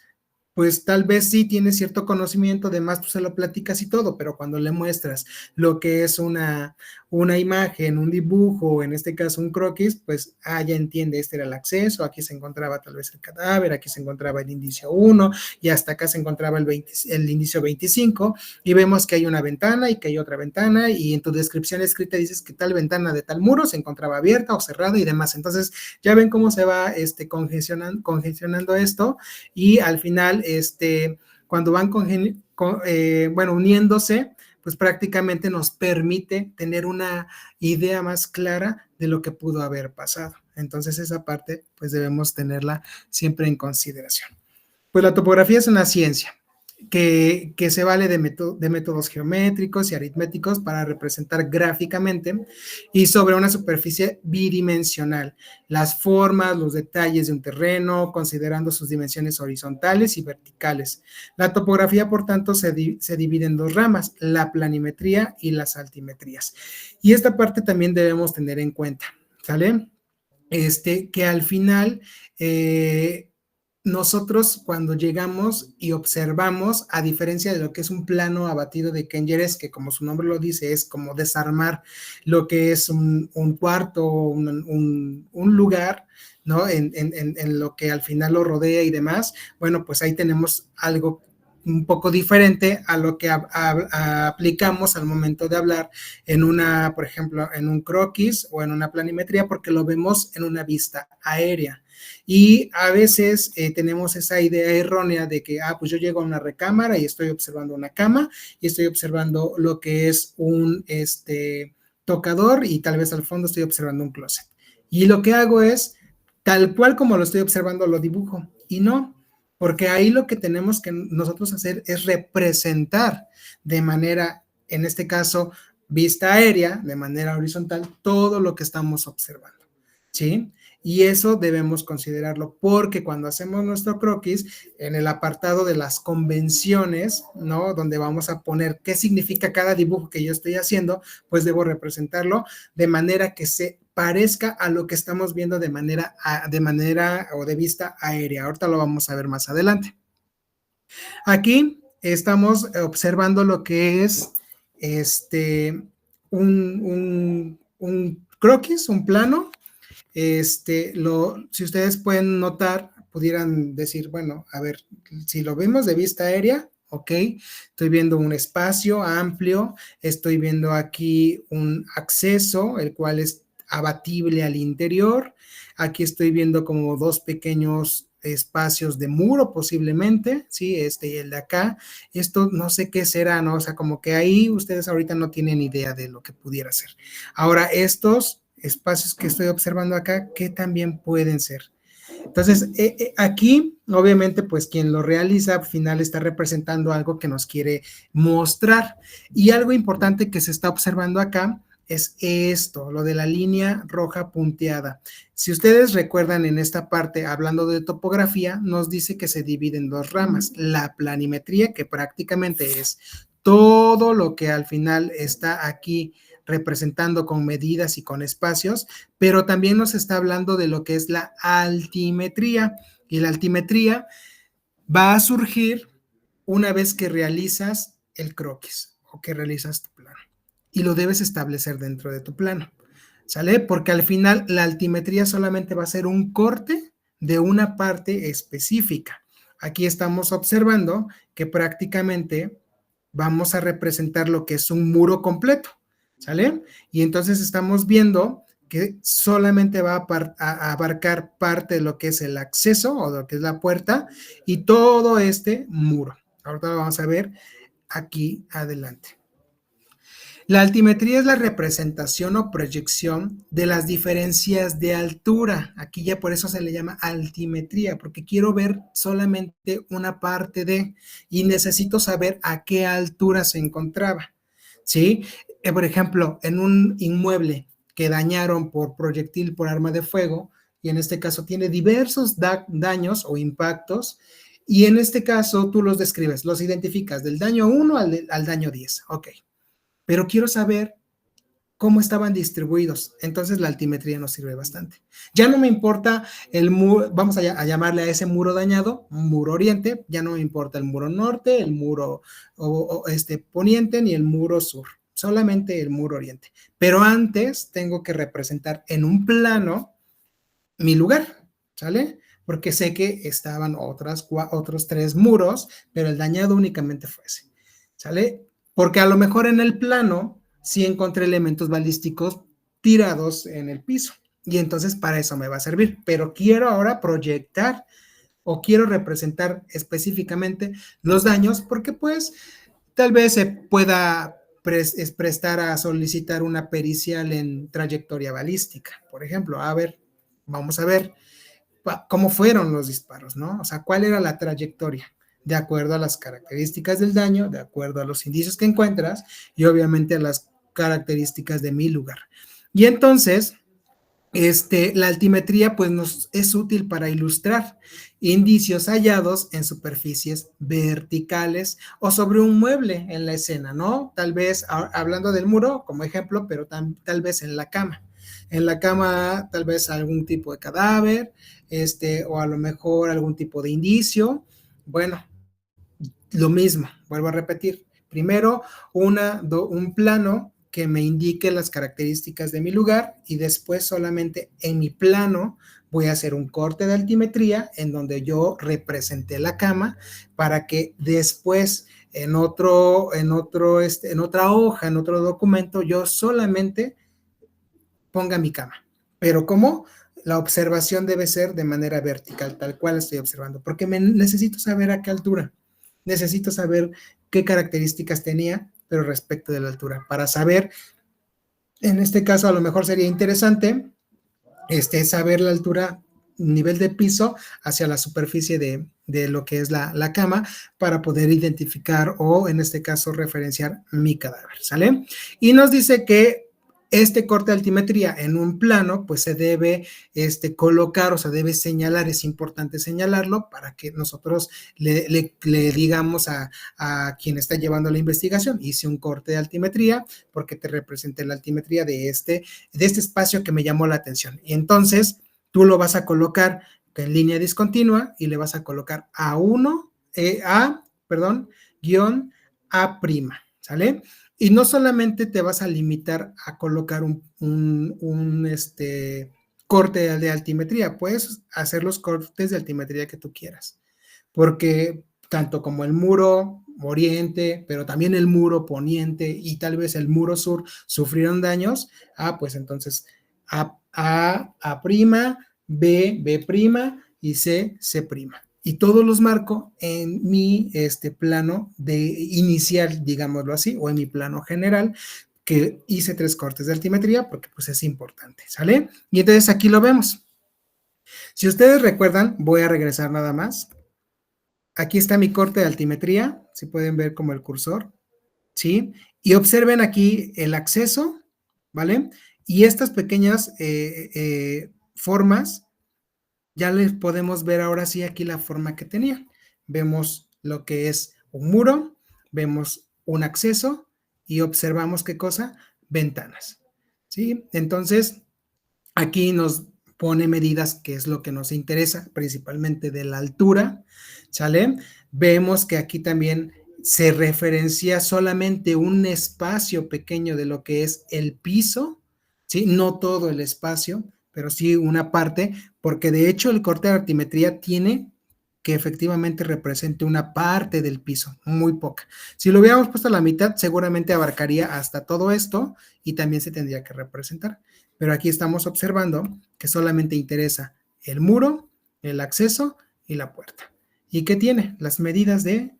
pues tal vez sí tiene cierto conocimiento, además tú se lo platicas y todo, pero cuando le muestras lo que es una imagen, un dibujo, en este caso un croquis, pues ya entiende, este era el acceso, aquí se encontraba tal vez el cadáver, aquí se encontraba el indicio 1 y hasta acá se encontraba el indicio 25 y vemos que hay una ventana y que hay otra ventana y en tu descripción escrita dices que tal ventana de tal muro se encontraba abierta o cerrada y demás. Entonces ya ven cómo se va congestionando esto y al final, cuando van uniéndose, pues prácticamente nos permite tener una idea más clara de lo que pudo haber pasado. Entonces esa parte pues debemos tenerla siempre en consideración. Pues la topografía es una ciencia que se vale de métodos geométricos y aritméticos para representar gráficamente y sobre una superficie bidimensional las formas, los detalles de un terreno, considerando sus dimensiones horizontales y verticales. La topografía, por tanto, se divide en dos ramas, la planimetría y las altimetrías. Y esta parte también debemos tener en cuenta, ¿sale? Que al final nosotros cuando llegamos y observamos, a diferencia de lo que es un plano abatido de Kengeres, que como su nombre lo dice, es como desarmar lo que es un cuarto, un lugar, ¿no? En lo que al final lo rodea y demás, bueno, pues ahí tenemos algo un poco diferente a lo que aplicamos al momento de hablar en una, por ejemplo, en un croquis o en una planimetría, porque lo vemos en una vista aérea. Y a veces tenemos esa idea errónea de que, pues yo llego a una recámara y estoy observando una cama y estoy observando lo que es un tocador y tal vez al fondo estoy observando un closet. Y lo que hago es, tal cual como lo estoy observando, lo dibujo. Y no, porque ahí lo que tenemos que nosotros hacer es representar de manera, en este caso, vista aérea, de manera horizontal, todo lo que estamos observando, ¿sí? Y eso debemos considerarlo porque cuando hacemos nuestro croquis, en el apartado de las convenciones, ¿no? Donde vamos a poner qué significa cada dibujo que yo estoy haciendo, pues debo representarlo de manera que se parezca a lo que estamos viendo de manera o de vista aérea. Ahorita lo vamos a ver más adelante. Aquí estamos observando lo que es un croquis, un plano. Si ustedes pueden notar, pudieran decir, bueno, a ver, si lo vemos de vista aérea, ok, estoy viendo un espacio amplio, estoy viendo aquí un acceso, el cual es abatible al interior, aquí estoy viendo como dos pequeños espacios de muro posiblemente, ¿sí? Y el de acá, esto no sé qué será, ¿no? O sea, como que ahí ustedes ahorita no tienen idea de lo que pudiera ser. Ahora, estos espacios que estoy observando acá, ¿qué también pueden ser? Entonces, aquí, obviamente, pues quien lo realiza al final está representando algo que nos quiere mostrar. Y algo importante que se está observando acá es esto, lo de la línea roja punteada. Si ustedes recuerdan en esta parte, hablando de topografía, nos dice que se divide en dos ramas. La planimetría, que prácticamente es todo lo que al final está aquí representando con medidas y con espacios, pero también nos está hablando de lo que es la altimetría. Y la altimetría va a surgir una vez que realizas el croquis o que realizas tu plano. Y lo debes establecer dentro de tu plano, ¿sale? Porque al final la altimetría solamente va a ser un corte de una parte específica. Aquí estamos observando que prácticamente vamos a representar lo que es un muro completo, ¿sale? Y entonces estamos viendo que solamente va a abarcar parte de lo que es el acceso o lo que es la puerta y todo este muro. Ahorita lo vamos a ver aquí adelante. La altimetría es la representación o proyección de las diferencias de altura. Aquí ya por eso se le llama altimetría, porque quiero ver solamente una parte de y necesito saber a qué altura se encontraba. ¿Sí? Por ejemplo, en un inmueble que dañaron por proyectil, por arma de fuego, y en este caso tiene diversos daños o impactos, y en este caso tú los describes, los identificas del daño 1 al daño 10, ok, pero quiero saber cómo estaban distribuidos. Entonces la altimetría nos sirve bastante. Ya no me importa el muro, vamos a llamarle a ese muro dañado, muro oriente, ya no me importa el muro norte, el muro poniente, ni el muro sur, solamente el muro oriente. Pero antes tengo que representar en un plano mi lugar, ¿sale? Porque sé que estaban otros 3 muros, pero el dañado únicamente fue ese, ¿sale? Porque a lo mejor en el plano sí encontré elementos balísticos tirados en el piso, y entonces para eso me va a servir, pero quiero ahora proyectar o quiero representar específicamente los daños, porque pues tal vez se pueda prestar a solicitar una pericial en trayectoria balística, por ejemplo. A ver, vamos a ver cómo fueron los disparos, ¿no? O sea, cuál era la trayectoria, de acuerdo a las características del daño, de acuerdo a los indicios que encuentras y obviamente a las características de mi lugar. Y entonces, la altimetría pues nos es útil para ilustrar indicios hallados en superficies verticales o sobre un mueble en la escena, ¿no? Tal vez hablando del muro como ejemplo, pero tal vez en la cama. En la cama tal vez algún tipo de cadáver, o a lo mejor algún tipo de indicio. Bueno, lo mismo, vuelvo a repetir. Primero, un plano que me indique las características de mi lugar, y después solamente en mi plano voy a hacer un corte de altimetría en donde yo representé la cama, para que después en otra hoja, en otro documento, yo solamente ponga mi cama. Pero ¿cómo? La observación debe ser de manera vertical, tal cual estoy observando, porque necesito saber a qué altura, necesito saber qué características tenía, pero respecto de la altura, para saber, en este caso a lo mejor sería interesante saber la altura, nivel de piso hacia la superficie de lo que es la cama, para poder identificar o en este caso referenciar mi cadáver, ¿sale? Y nos dice que este corte de altimetría en un plano pues se debe colocar, o sea, debe señalar, es importante señalarlo para que nosotros le digamos a quien está llevando la investigación: hice un corte de altimetría porque te representé la altimetría de este espacio que me llamó la atención. Y entonces tú lo vas a colocar en línea discontinua y le vas a colocar guión A', ¿sale? Y no solamente te vas a limitar a colocar un corte de altimetría, puedes hacer los cortes de altimetría que tú quieras, porque tanto como el muro oriente, pero también el muro poniente y tal vez el muro sur sufrieron daños, pues entonces A', B' y C'. Y todos los marco en mi plano de inicial, digámoslo así, o en mi plano general, que hice 3 cortes de altimetría porque pues es importante, ¿sale? Y entonces aquí lo vemos. Si ustedes recuerdan, voy a regresar nada más. Aquí está mi corte de altimetría, si pueden ver como el cursor, ¿sí? Y observen aquí el acceso, ¿vale? Y estas pequeñas formas, ya les podemos ver ahora sí aquí la forma que tenía. Vemos lo que es un muro, vemos un acceso y observamos ¿qué cosa? Ventanas, ¿sí? Entonces, aquí nos pone medidas, que es lo que nos interesa, principalmente de la altura, ¿sale? Vemos que aquí también se referencia solamente un espacio pequeño de lo que es el piso, ¿sí? No todo el espacio, pero sí una parte, porque de hecho el corte de altimetría tiene que efectivamente represente una parte del piso, muy poca. Si lo hubiéramos puesto a la mitad, seguramente abarcaría hasta todo esto y también se tendría que representar. Pero aquí estamos observando que solamente interesa el muro, el acceso y la puerta. ¿Y qué tiene? Las medidas de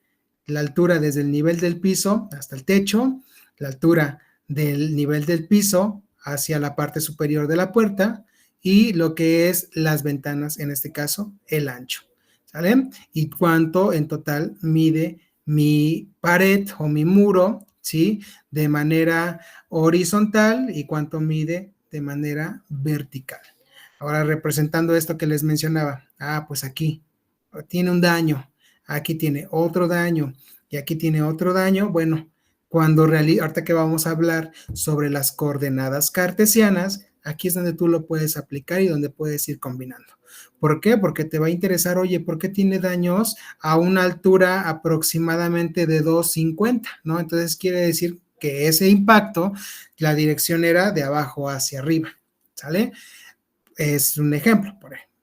la altura desde el nivel del piso hasta el techo, la altura del nivel del piso hacia la parte superior de la puerta y lo que es las ventanas, en este caso, el ancho, ¿sale? Y cuánto en total mide mi pared o mi muro, ¿sí? De manera horizontal y cuánto mide de manera vertical. Ahora representando esto que les mencionaba, pues aquí tiene un daño, aquí tiene otro daño y aquí tiene otro daño. Bueno, ahorita que vamos a hablar sobre las coordenadas cartesianas, aquí es donde tú lo puedes aplicar y donde puedes ir combinando. ¿Por qué? Porque te va a interesar, oye, ¿por qué tiene daños a una altura aproximadamente de 250? ¿No? Entonces quiere decir que ese impacto, la dirección era de abajo hacia arriba, ¿sale? Es un ejemplo, por ejemplo.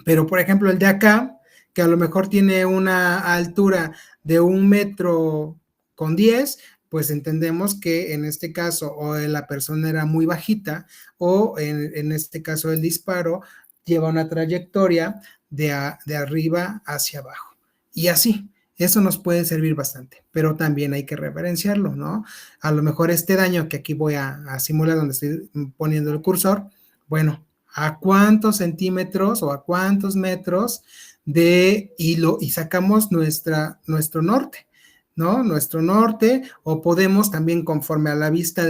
Pero, por ejemplo, el de acá, que a lo mejor tiene una altura de 1,10 m, pues entendemos que en este caso o la persona era muy bajita o en este caso el disparo lleva una trayectoria de arriba hacia abajo. Y así, eso nos puede servir bastante, pero también hay que referenciarlo, ¿no? A lo mejor este daño que aquí voy a simular donde estoy poniendo el cursor, bueno, a cuántos centímetros o a cuántos metros de hilo y sacamos nuestro norte, ¿no? Nuestro norte, o podemos también conforme a la vista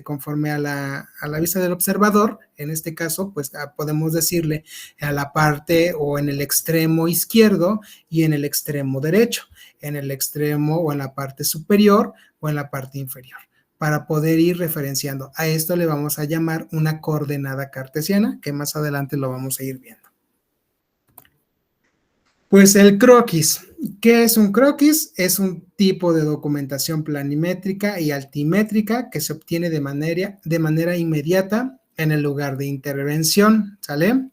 conforme a la vista del observador, en este caso, pues podemos decirle a la parte o en el extremo izquierdo y en el extremo derecho, en el extremo o en la parte superior o en la parte inferior, para poder ir referenciando. A esto le vamos a llamar una coordenada cartesiana, que más adelante lo vamos a ir viendo. Pues el croquis. ¿Qué es un croquis? Es un tipo de documentación planimétrica y altimétrica que se obtiene de manera inmediata en el lugar de intervención, ¿sale?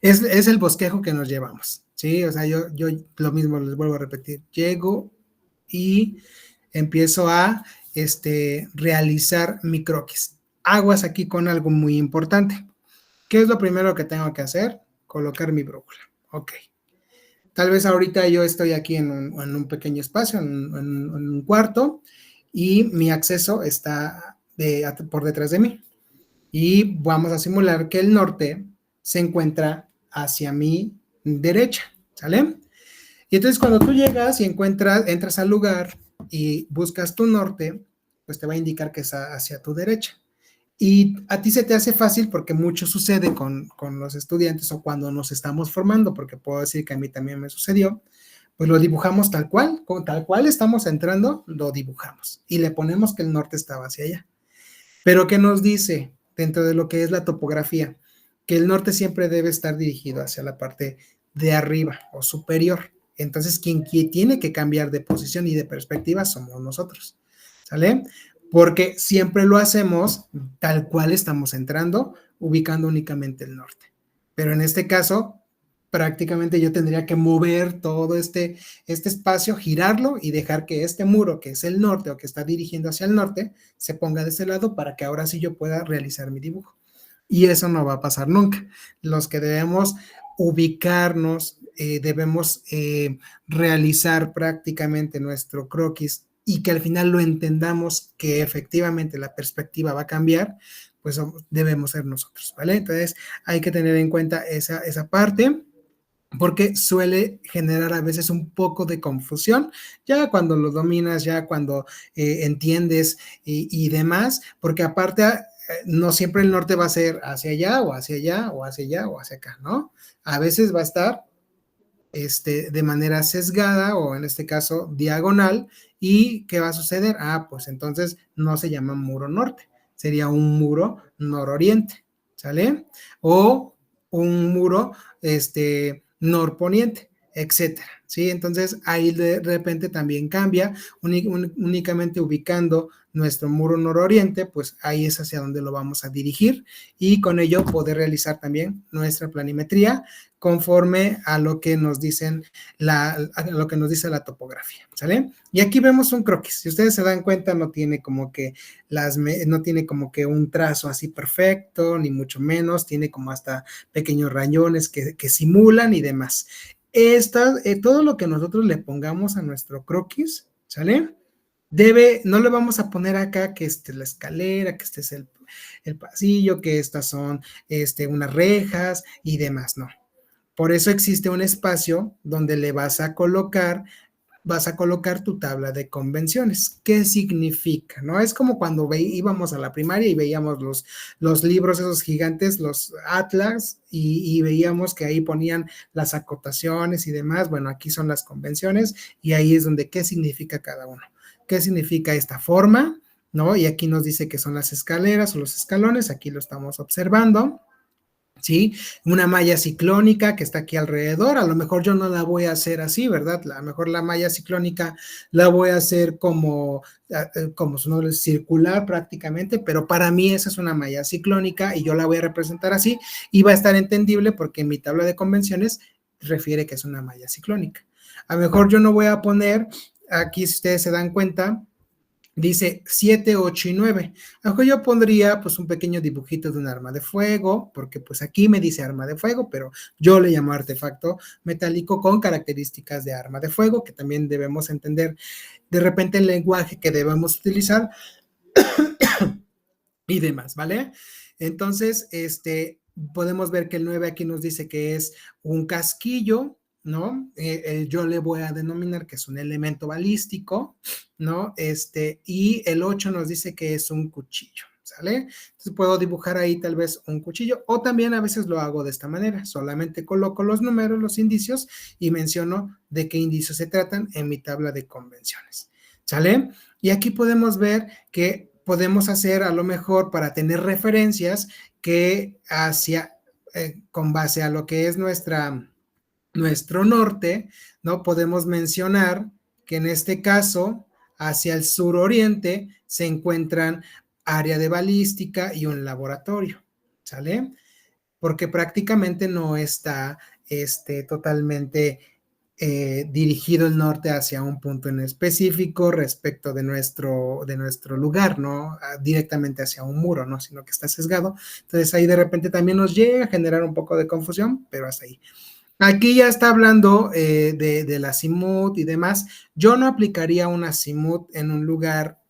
Es el bosquejo que nos llevamos, ¿sí? O sea, yo lo mismo les vuelvo a repetir. Llego y empiezo a realizar mi croquis. Aguas aquí con algo muy importante. ¿Qué es lo primero que tengo que hacer? Colocar mi brújula. Ok. Tal vez ahorita yo estoy aquí en un pequeño espacio, en un cuarto, y mi acceso está por detrás de mí. Y vamos a simular que el norte se encuentra hacia mi derecha, ¿sale? Y entonces cuando tú llegas y entras al lugar y buscas tu norte, pues te va a indicar que es hacia tu derecha. Y a ti se te hace fácil porque mucho sucede con los estudiantes o cuando nos estamos formando, porque puedo decir que a mí también me sucedió, pues lo dibujamos tal cual estamos entrando, lo dibujamos y le ponemos que el norte estaba hacia allá. Pero ¿qué nos dice dentro de lo que es la topografía? Que el norte siempre debe estar dirigido hacia la parte de arriba o superior. Entonces, quien tiene que cambiar de posición y de perspectiva somos nosotros, ¿sale? Porque siempre lo hacemos tal cual estamos entrando, ubicando únicamente el norte. Pero en este caso, prácticamente yo tendría que mover todo este espacio, girarlo y dejar que este muro, que es el norte o que está dirigiendo hacia el norte, se ponga de ese lado para que ahora sí yo pueda realizar mi dibujo. Y eso no va a pasar nunca. Los que debemos ubicarnos, debemos realizar prácticamente nuestro croquis y que al final lo entendamos que efectivamente la perspectiva va a cambiar, pues debemos ser nosotros, ¿vale? Entonces hay que tener en cuenta esa parte, porque suele generar a veces un poco de confusión, ya cuando lo dominas, ya cuando entiendes y demás, porque aparte no siempre el norte va a ser hacia allá o hacia allá o hacia allá o hacia acá, ¿no? A veces va a estar de manera sesgada o en este caso diagonal. ¿Y qué va a suceder? Pues entonces no se llama muro norte, sería un muro nororiente, ¿sale? O un muro norponiente, etcétera, ¿sí? Entonces ahí de repente también cambia, únicamente ubicando nuestro muro nororiente, pues ahí es hacia donde lo vamos a dirigir y con ello poder realizar también nuestra planimetría conforme a lo que nos dicen a lo que nos dice la topografía, ¿sale? Y aquí vemos un croquis. Si ustedes se dan cuenta, no tiene como que un trazo así perfecto, ni mucho menos, tiene como hasta pequeños rayones que simulan y demás. Todo lo que nosotros le pongamos a nuestro croquis, ¿sale? No le vamos a poner acá que la escalera, que es el pasillo, que estas son unas rejas y demás, no. Por eso existe un espacio donde le vas a colocar vas a colocar tu tabla de convenciones. ¿Qué significa? ¿No? Es como cuando íbamos a la primaria y veíamos los libros esos gigantes, los atlas, y veíamos que ahí ponían las acotaciones y demás. Bueno, aquí son las convenciones y ahí es donde qué significa cada uno. ¿Qué significa esta forma? ¿No? Y aquí nos dice que son las escaleras o los escalones, aquí lo estamos observando. ¿Sí? Una malla ciclónica que está aquí alrededor, a lo mejor yo no la voy a hacer así, ¿verdad? A lo mejor la malla ciclónica la voy a hacer como su nombre es circular prácticamente, pero para mí esa es una malla ciclónica y yo la voy a representar así y va a estar entendible porque en mi tabla de convenciones refiere que es una malla ciclónica. A lo mejor yo no voy a poner, aquí si ustedes se dan cuenta, dice 7, 8 y 9. Aunque yo pondría pues un pequeño dibujito de un arma de fuego, porque pues aquí me dice arma de fuego, pero yo le llamo artefacto metálico con características de arma de fuego, que también debemos entender de repente el lenguaje que debemos utilizar y demás, ¿vale? Entonces, podemos ver que el 9 aquí nos dice que es un casquillo, ¿no? Yo le voy a denominar que es un elemento balístico, ¿no? Y el 8 nos dice que es un cuchillo, ¿sale? Entonces puedo dibujar ahí tal vez un cuchillo o también a veces lo hago de esta manera, solamente coloco los números, los indicios y menciono de qué indicios se tratan en mi tabla de convenciones, ¿sale? Y aquí podemos ver que podemos hacer a lo mejor para tener referencias que con base a lo que es nuestro norte, ¿no? Podemos mencionar que en este caso, hacia el suroriente, se encuentran área de balística y un laboratorio, ¿sale? Porque prácticamente no está totalmente dirigido el norte hacia un punto en específico respecto de nuestro lugar, ¿no? Directamente hacia un muro, ¿no? Sino que está sesgado. Entonces ahí de repente también nos llega a generar un poco de confusión, pero hasta ahí. Aquí ya está hablando de la azimut y demás. Yo no aplicaría un azimut en un lugar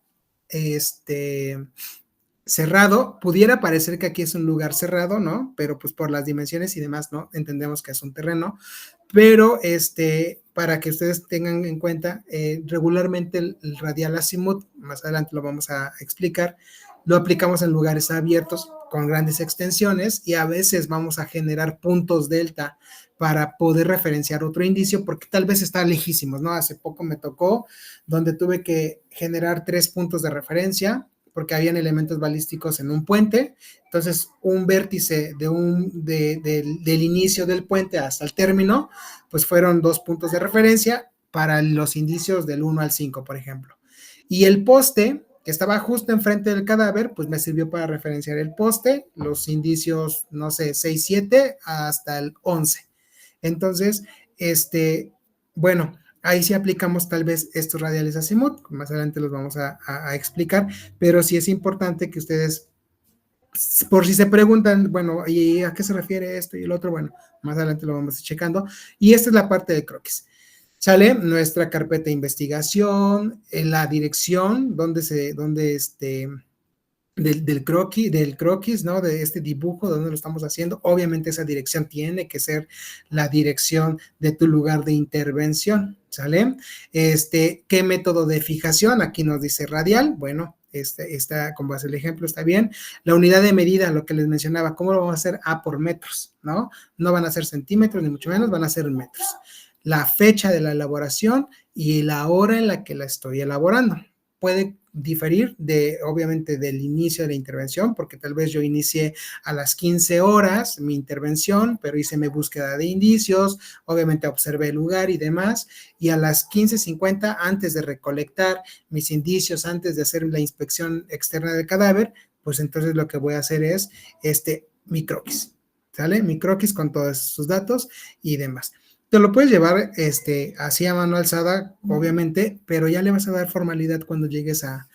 cerrado. Pudiera parecer que aquí es un lugar cerrado, ¿no? Pero pues por las dimensiones y demás, ¿no? Entendemos que es un terreno. Pero para que ustedes tengan en cuenta, regularmente el radial azimut, más adelante lo vamos a explicar, lo aplicamos en lugares abiertos con grandes extensiones y a veces vamos a generar puntos delta para poder referenciar otro indicio porque tal vez está lejísimos, ¿no? Hace poco me tocó donde tuve que generar 3 puntos de referencia porque habían elementos balísticos en un puente, entonces un vértice del inicio del puente hasta el término, pues fueron 2 puntos de referencia para los indicios del 1 al 5, por ejemplo. Y el poste, que estaba justo enfrente del cadáver, pues me sirvió para referenciar el poste, los indicios, no sé, 6, 7 hasta el 11. Entonces, bueno, ahí sí aplicamos tal vez estos radiales azimut, más adelante los vamos a explicar, pero sí es importante que ustedes, por si se preguntan, bueno, ¿y a qué se refiere esto y el otro? Bueno, más adelante lo vamos a ir checando. Y esta es la parte de croquis. Sale nuestra carpeta de investigación, en la dirección, del croquis, ¿no? De este dibujo, de donde lo estamos haciendo. Obviamente esa dirección tiene que ser la dirección de tu lugar de intervención, ¿sale? ¿Qué método de fijación? Aquí nos dice radial, bueno, está, como base el ejemplo, está bien. La unidad de medida, lo que les mencionaba, ¿cómo lo vamos a hacer? Por metros, ¿no? No van a ser centímetros, ni mucho menos, van a ser metros. La fecha de la elaboración y la hora en la que la estoy elaborando. Puede diferir obviamente del inicio de la intervención, porque tal vez yo inicié a las 15 horas mi intervención, pero hice mi búsqueda de indicios, obviamente observé el lugar y demás, y a las 15:50, antes de recolectar mis indicios, antes de hacer la inspección externa del cadáver, pues entonces lo que voy a hacer es mi croquis, ¿sale? Mi croquis con todos sus datos y demás. Te lo puedes llevar así a mano alzada, obviamente, pero ya le vas a dar formalidad cuando llegues a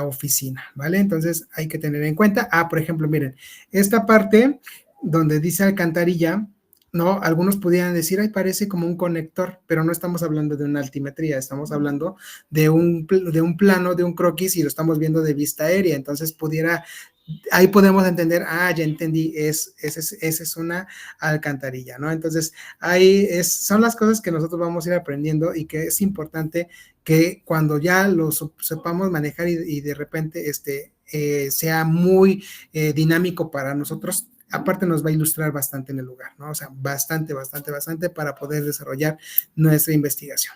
oficina, ¿vale? Entonces hay que tener en cuenta. Por ejemplo, miren, esta parte donde dice alcantarilla, ¿no? Algunos pudieran decir, ay, parece como un conector, pero no estamos hablando de una altimetría, estamos hablando de un plano, de un croquis y lo estamos viendo de vista aérea, entonces pudiera ahí podemos entender, ya entendí, esa es una alcantarilla, ¿no? Entonces, son las cosas que nosotros vamos a ir aprendiendo y que es importante que cuando ya lo sepamos manejar y de repente sea muy dinámico para nosotros, aparte nos va a ilustrar bastante en el lugar, ¿no? O sea, bastante, bastante, bastante para poder desarrollar nuestra investigación.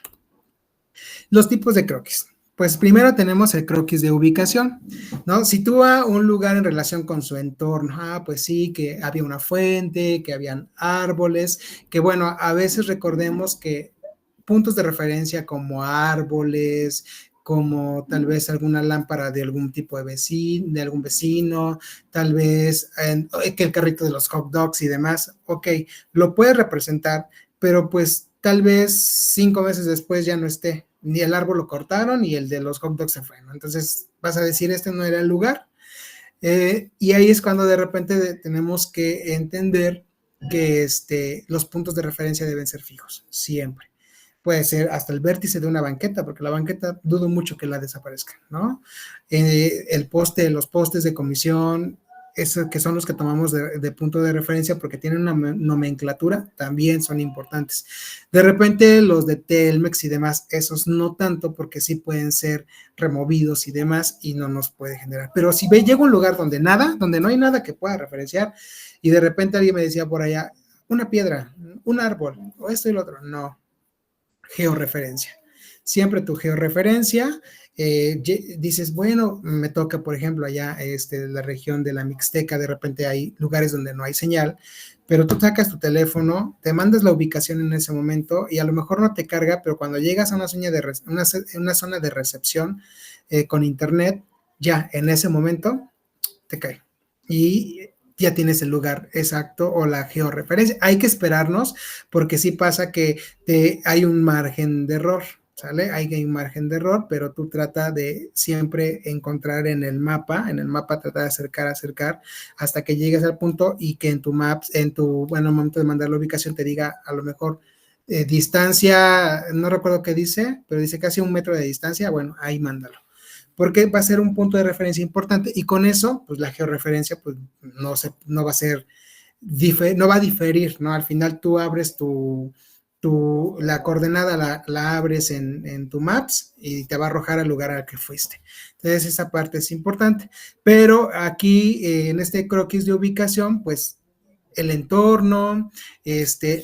Los tipos de croquis. Pues primero tenemos el croquis de ubicación, ¿no? Sitúa un lugar en relación con su entorno. Pues sí, que había una fuente, que habían árboles, que bueno, a veces recordemos que puntos de referencia como árboles, como tal vez alguna lámpara de algún tipo de algún vecino, tal vez que el carrito de los hot dogs y demás, ok, lo puede representar, pero pues tal vez 5 meses después ya no esté, ni el árbol lo cortaron y el de los hot dogs se fue, ¿no? Entonces vas a decir, este no era el lugar, y ahí es cuando de repente tenemos que entender que los puntos de referencia deben ser fijos, siempre. Puede ser hasta el vértice de una banqueta, porque la banqueta dudo mucho que la desaparezca, ¿no? Los postes de comisión, esos que son los que tomamos de punto de referencia porque tienen una nomenclatura, también son importantes. De repente los de Telmex y demás, esos no tanto porque sí pueden ser removidos y demás y no nos puede generar. Pero si llega un lugar donde no hay nada que pueda referenciar y de repente alguien me decía por allá, una piedra, un árbol, o esto y lo otro, no. Georreferencia. Siempre tu georreferencia, dices, bueno, me toca, por ejemplo, allá la región de la Mixteca, de repente hay lugares donde no hay señal, pero tú sacas tu teléfono, te mandas la ubicación en ese momento y a lo mejor no te carga, pero cuando llegas a una zona de recepción con internet, ya en ese momento te cae. Y ya tienes el lugar exacto o la georreferencia. Hay que esperarnos porque sí pasa que hay un margen de error, ¿sale? Hay un margen de error, pero tú trata de siempre encontrar en el mapa trata de acercar, hasta que llegues al punto y que en tu momento de mandar la ubicación te diga a lo mejor distancia, no recuerdo qué dice, pero dice casi 1 metro de distancia, bueno, ahí mándalo. Porque va a ser un punto de referencia importante y con eso, pues la georreferencia pues no va a ser, no va a diferir, ¿no? Al final tú abres la coordenada, la abres en tu Maps y te va a arrojar al lugar al que fuiste. Entonces esa parte es importante, pero aquí en este croquis de ubicación, pues el entorno,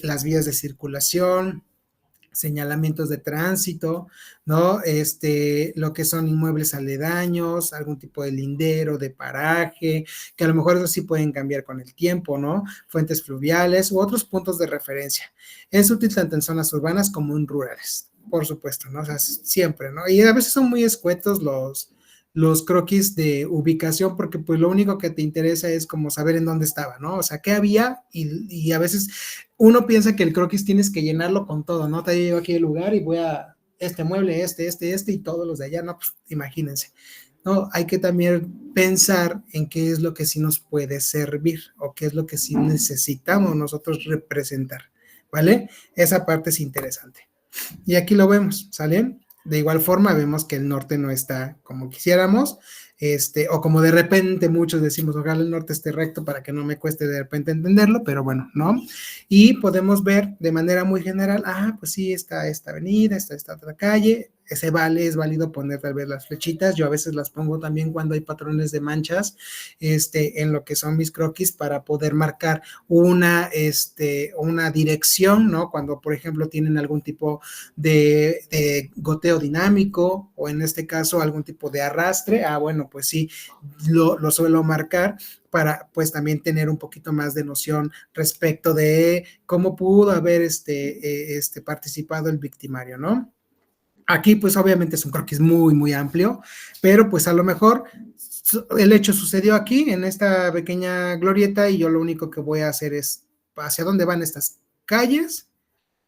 las vías de circulación, señalamientos de tránsito, ¿no? Lo que son inmuebles aledaños, algún tipo de lindero, de paraje, que a lo mejor eso sí pueden cambiar con el tiempo, ¿no? Fuentes fluviales u otros puntos de referencia. Es útil tanto en zonas urbanas como en rurales, por supuesto, ¿no? O sea, siempre, ¿no? Y a veces son muy escuetos los croquis de ubicación, porque pues lo único que te interesa es como saber en dónde estaba, ¿no? O sea, qué había y a veces uno piensa que el croquis tienes que llenarlo con todo, ¿no? Te llevo aquí el lugar y voy a este mueble, y todos los de allá, no, pues imagínense. No, hay que también pensar en qué es lo que sí nos puede servir o qué es lo que sí necesitamos nosotros representar, ¿vale? Esa parte es interesante. Y aquí lo vemos, ¿sale? De igual forma vemos que el norte no está como quisiéramos, o como de repente muchos decimos, ojalá el norte esté recto para que no me cueste de repente entenderlo, pero bueno, ¿no? Y podemos ver de manera muy general, pues sí, está esta avenida, está esta otra calle, es válido poner tal vez las flechitas, yo a veces las pongo también cuando hay patrones de manchas, en lo que son mis croquis para poder marcar una dirección, ¿no? Cuando, por ejemplo, tienen algún tipo de goteo dinámico o en este caso algún tipo de arrastre, bueno, pues sí, lo suelo marcar para pues también tener un poquito más de noción respecto de cómo pudo haber participado el victimario, ¿no? Aquí pues obviamente es un croquis muy, muy amplio, pero pues a lo mejor el hecho sucedió aquí en esta pequeña glorieta y yo lo único que voy a hacer es hacia dónde van estas calles,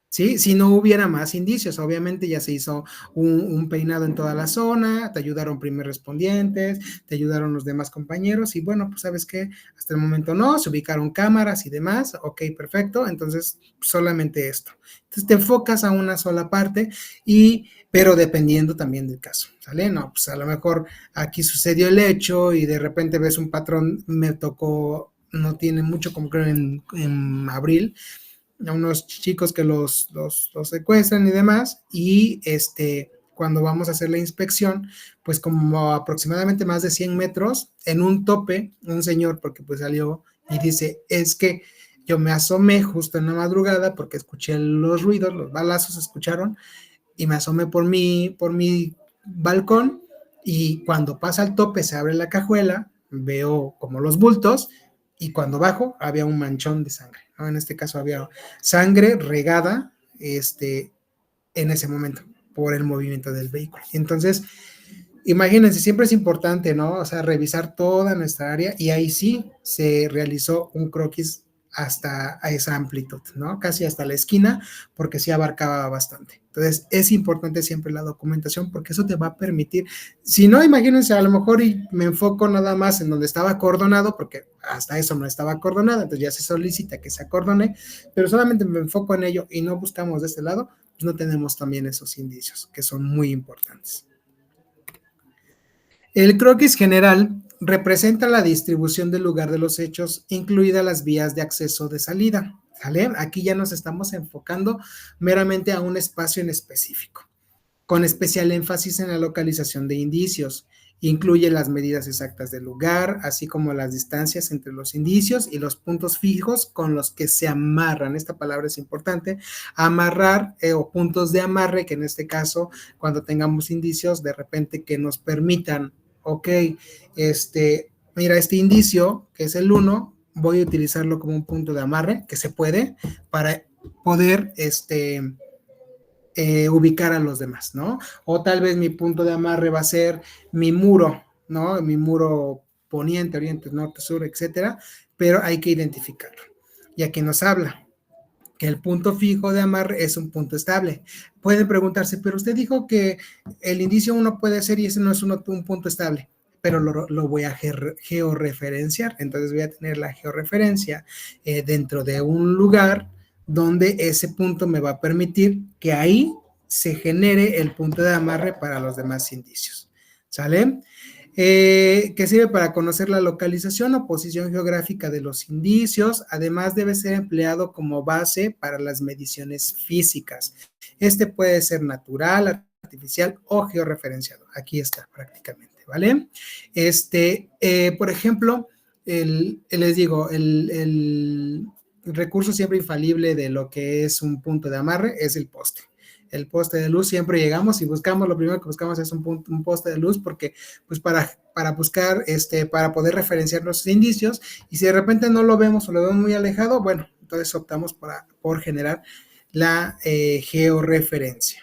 ¿sí? Si no hubiera más indicios, obviamente ya se hizo un peinado en toda la zona, te ayudaron primeros respondientes, te ayudaron los demás compañeros y bueno, pues sabes que hasta el momento no, se ubicaron cámaras y demás, ok, perfecto, entonces solamente esto. Entonces te enfocas a una sola parte y pero dependiendo también del caso, ¿sale? No, pues a lo mejor aquí sucedió el hecho y de repente ves un patrón, me tocó, no tiene mucho como creo en abril, a unos chicos que los secuestran y demás, y cuando vamos a hacer la inspección, pues como aproximadamente más de 100 metros, en un tope, un señor, porque pues salió y dice, es que yo me asomé justo en la madrugada porque escuché los ruidos, los balazos se escucharon, y me asomé por mi balcón, y cuando pasa el tope se abre la cajuela, veo como los bultos, y cuando bajo había un manchón de sangre, ¿no? En este caso había sangre regada en ese momento por el movimiento del vehículo. Entonces, imagínense, siempre es importante, ¿no? O sea, revisar toda nuestra área y ahí sí se realizó un croquis hasta a esa amplitud, ¿no? Casi hasta la esquina, porque sí abarcaba bastante. Entonces, es importante siempre la documentación porque eso te va a permitir, si no, imagínense, a lo mejor y me enfoco nada más en donde estaba acordonado, porque hasta eso no estaba acordonado, entonces ya se solicita que se acordone, pero solamente me enfoco en ello y no buscamos de este lado, pues no tenemos también esos indicios que son muy importantes. El croquis general representa la distribución del lugar de los hechos, incluidas las vías de acceso o de salida. ¿Sale? Aquí ya nos estamos enfocando meramente a un espacio en específico, con especial énfasis en la localización de indicios. Incluye las medidas exactas del lugar, así como las distancias entre los indicios y los puntos fijos con los que se amarran. Esta palabra es importante, amarrar o puntos de amarre, que en este caso, cuando tengamos indicios, de repente que nos permitan, ok, mira, este indicio, que es el 1, voy a utilizarlo como un punto de amarre, que se puede, para poder, ubicar a los demás, ¿no? O tal vez mi punto de amarre va a ser mi muro, ¿no? Mi muro poniente, oriente, norte, sur, etcétera, pero hay que identificarlo. Y aquí nos habla que el punto fijo de amarre es un punto estable. Pueden preguntarse, pero usted dijo que el indicio 1 puede ser y ese no es un punto estable, pero lo voy a georreferenciar. Entonces voy a tener la georreferencia dentro de un lugar donde ese punto me va a permitir que ahí se genere el punto de amarre para los demás indicios. ¿Sale? Que sirve para conocer la localización o posición geográfica de los indicios. Además, debe ser empleado como base para las mediciones físicas. Este puede ser natural, artificial o georreferenciado. Aquí está prácticamente, ¿vale? Por ejemplo, les digo, el recurso siempre infalible de lo que es un punto de amarre es el poste. El poste de luz, siempre llegamos y buscamos, lo primero que buscamos es un poste de luz, porque pues para buscar, para poder referenciar los indicios, y si de repente no lo vemos o lo vemos muy alejado, bueno, entonces optamos por generar la georreferencia.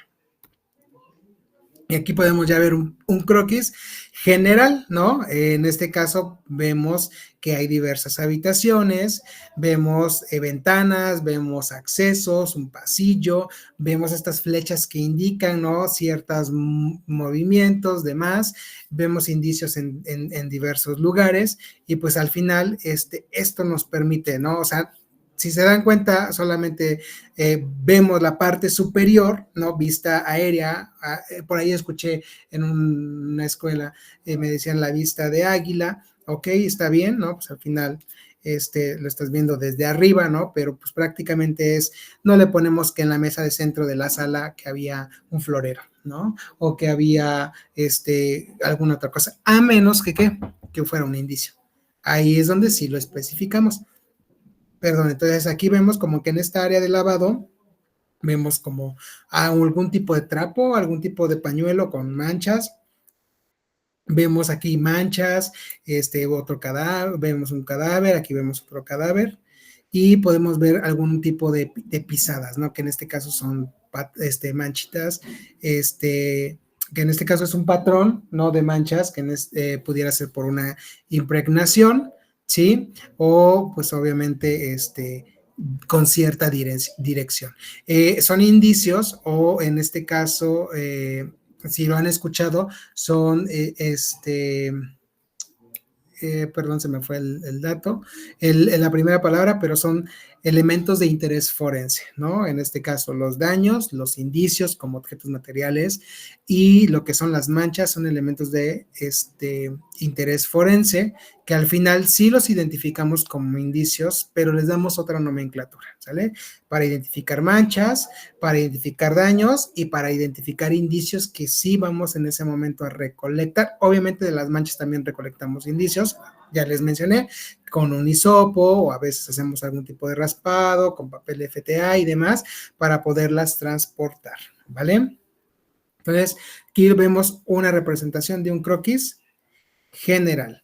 Y aquí podemos ya ver un croquis general, ¿no? En este caso vemos que hay diversas habitaciones, vemos ventanas, vemos accesos, un pasillo, vemos estas flechas que indican, ¿no? Ciertos movimientos, demás, vemos indicios en diversos lugares y pues al final esto nos permite, ¿no? O sea, si se dan cuenta, solamente vemos la parte superior, ¿no? Vista aérea. Por ahí escuché en una escuela, me decían la vista de águila. Ok, está bien, ¿no? Pues al final lo estás viendo desde arriba, ¿no? Pero pues prácticamente no le ponemos que en la mesa de centro de la sala que había un florero, ¿no? O que había alguna otra cosa, a menos que fuera un indicio. Ahí es donde sí lo especificamos. Perdón, entonces aquí vemos como que en esta área de lavado vemos como algún tipo de trapo, algún tipo de pañuelo con manchas. Vemos aquí manchas, otro cadáver, vemos un cadáver, aquí vemos otro cadáver y podemos ver algún tipo de pisadas, ¿no? Que en este caso son manchitas, que en este caso es un patrón, ¿no? De manchas, que pudiera ser por una impregnación, ¿sí? O pues obviamente con cierta dirección. Son indicios o en este caso, si lo han escuchado, son perdón, se me fue el dato, la primera palabra, pero son elementos de interés forense, ¿no? En este caso, los daños, los indicios como objetos materiales y lo que son las manchas son elementos de interés forense que al final sí los identificamos como indicios, pero les damos otra nomenclatura, ¿sale? Para identificar manchas, para identificar daños y para identificar indicios que sí vamos en ese momento a recolectar. Obviamente de las manchas también recolectamos indicios, ya les mencioné, con un hisopo o a veces hacemos algún tipo de raspado con papel FTA y demás para poderlas transportar, ¿vale? Entonces, aquí vemos una representación de un croquis general.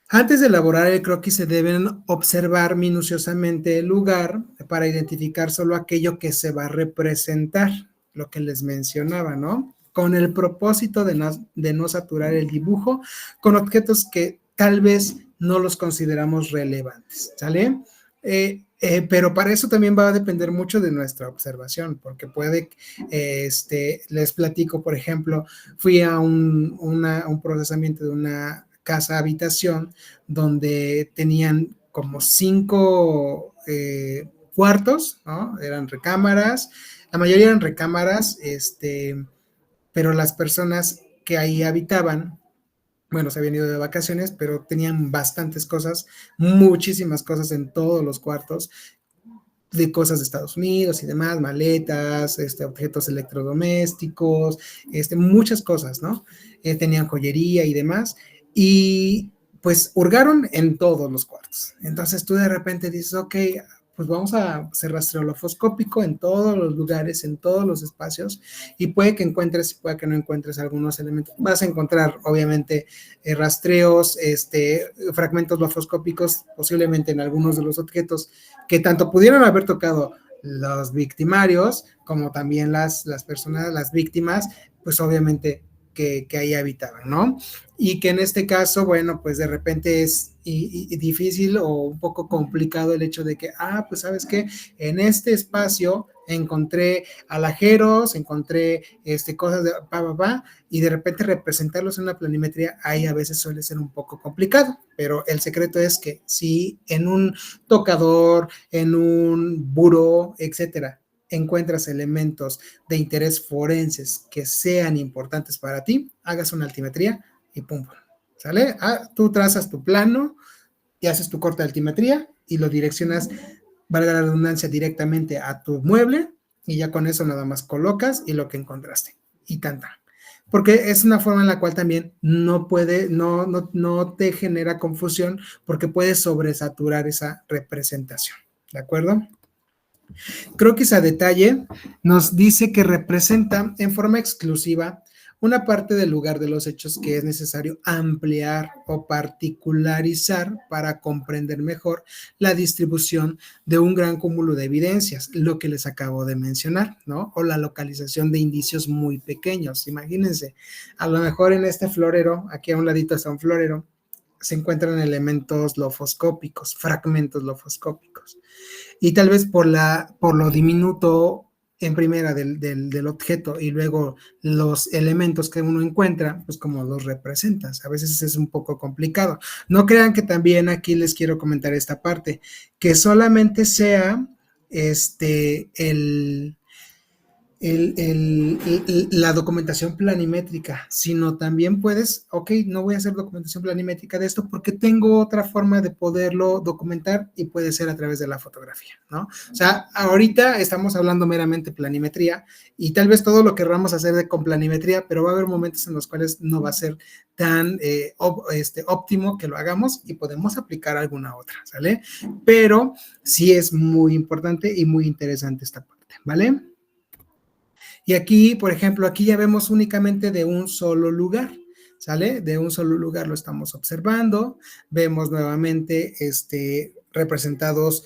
Antes de elaborar el croquis se deben observar minuciosamente el lugar para identificar solo aquello que se va a representar, lo que les mencionaba, ¿no? Con el propósito de no saturar el dibujo con objetos que tal vez no los consideramos relevantes, ¿sale? Pero para eso también va a depender mucho de nuestra observación, porque puede, les platico, por ejemplo, fui a un procesamiento de una casa habitación donde tenían como 5 cuartos, ¿no? Eran recámaras, la mayoría eran recámaras, pero las personas que ahí habitaban, bueno, se habían ido de vacaciones, pero tenían bastantes cosas, muchísimas cosas en todos los cuartos, de cosas de Estados Unidos y demás, maletas, objetos electrodomésticos, muchas cosas, ¿no? Tenían joyería y demás, y pues hurgaron en todos los cuartos. Entonces tú de repente dices, ok, pues vamos a hacer rastreo lofoscópico en todos los lugares, en todos los espacios, y puede que encuentres, puede que no encuentres algunos elementos. Vas a encontrar, obviamente, rastreos, fragmentos lofoscópicos, posiblemente en algunos de los objetos que tanto pudieron haber tocado los victimarios, como también las personas, las víctimas, pues obviamente que ahí habitaban, ¿no? Y que en este caso, bueno, pues de repente es difícil o un poco complicado el hecho de que, pues sabes qué, en este espacio encontré alajeros, encontré cosas de y de repente representarlos en una planimetría ahí a veces suele ser un poco complicado, pero el secreto es que si en un tocador, en un buró, etcétera, encuentras elementos de interés forenses que sean importantes para ti, hagas una altimetría y pum, ¿sale? Tú trazas tu plano y haces tu corte de altimetría y lo direccionas, valga la redundancia, directamente a tu mueble y ya con eso nada más colocas y lo que encontraste y tanta. Porque es una forma en la cual también no te genera confusión porque puedes sobresaturar esa representación, ¿de acuerdo? Croquis a detalle nos dice que representa en forma exclusiva una parte del lugar de los hechos que es necesario ampliar o particularizar para comprender mejor la distribución de un gran cúmulo de evidencias, lo que les acabo de mencionar, ¿no? O la localización de indicios muy pequeños. Imagínense, a lo mejor en este florero, aquí a un ladito está un florero, se encuentran elementos lofoscópicos, fragmentos lofoscópicos. Y tal vez por lo diminuto en primera del objeto y luego los elementos que uno encuentra, pues como los representas. A veces es un poco complicado. No crean que también aquí les quiero comentar esta parte, que solamente sea la documentación planimétrica, sino también puedes, ok, no voy a hacer documentación planimétrica de esto porque tengo otra forma de poderlo documentar y puede ser a través de la fotografía, ¿no? O sea, ahorita estamos hablando meramente planimetría y tal vez todo lo querramos hacer con planimetría, pero va a haber momentos en los cuales no va a ser tan óptimo que lo hagamos y podemos aplicar alguna otra, ¿sale? Pero sí es muy importante y muy interesante esta parte, ¿vale? Y aquí, por ejemplo, aquí ya vemos únicamente de un solo lugar, ¿sale? De un solo lugar lo estamos observando. Vemos nuevamente representados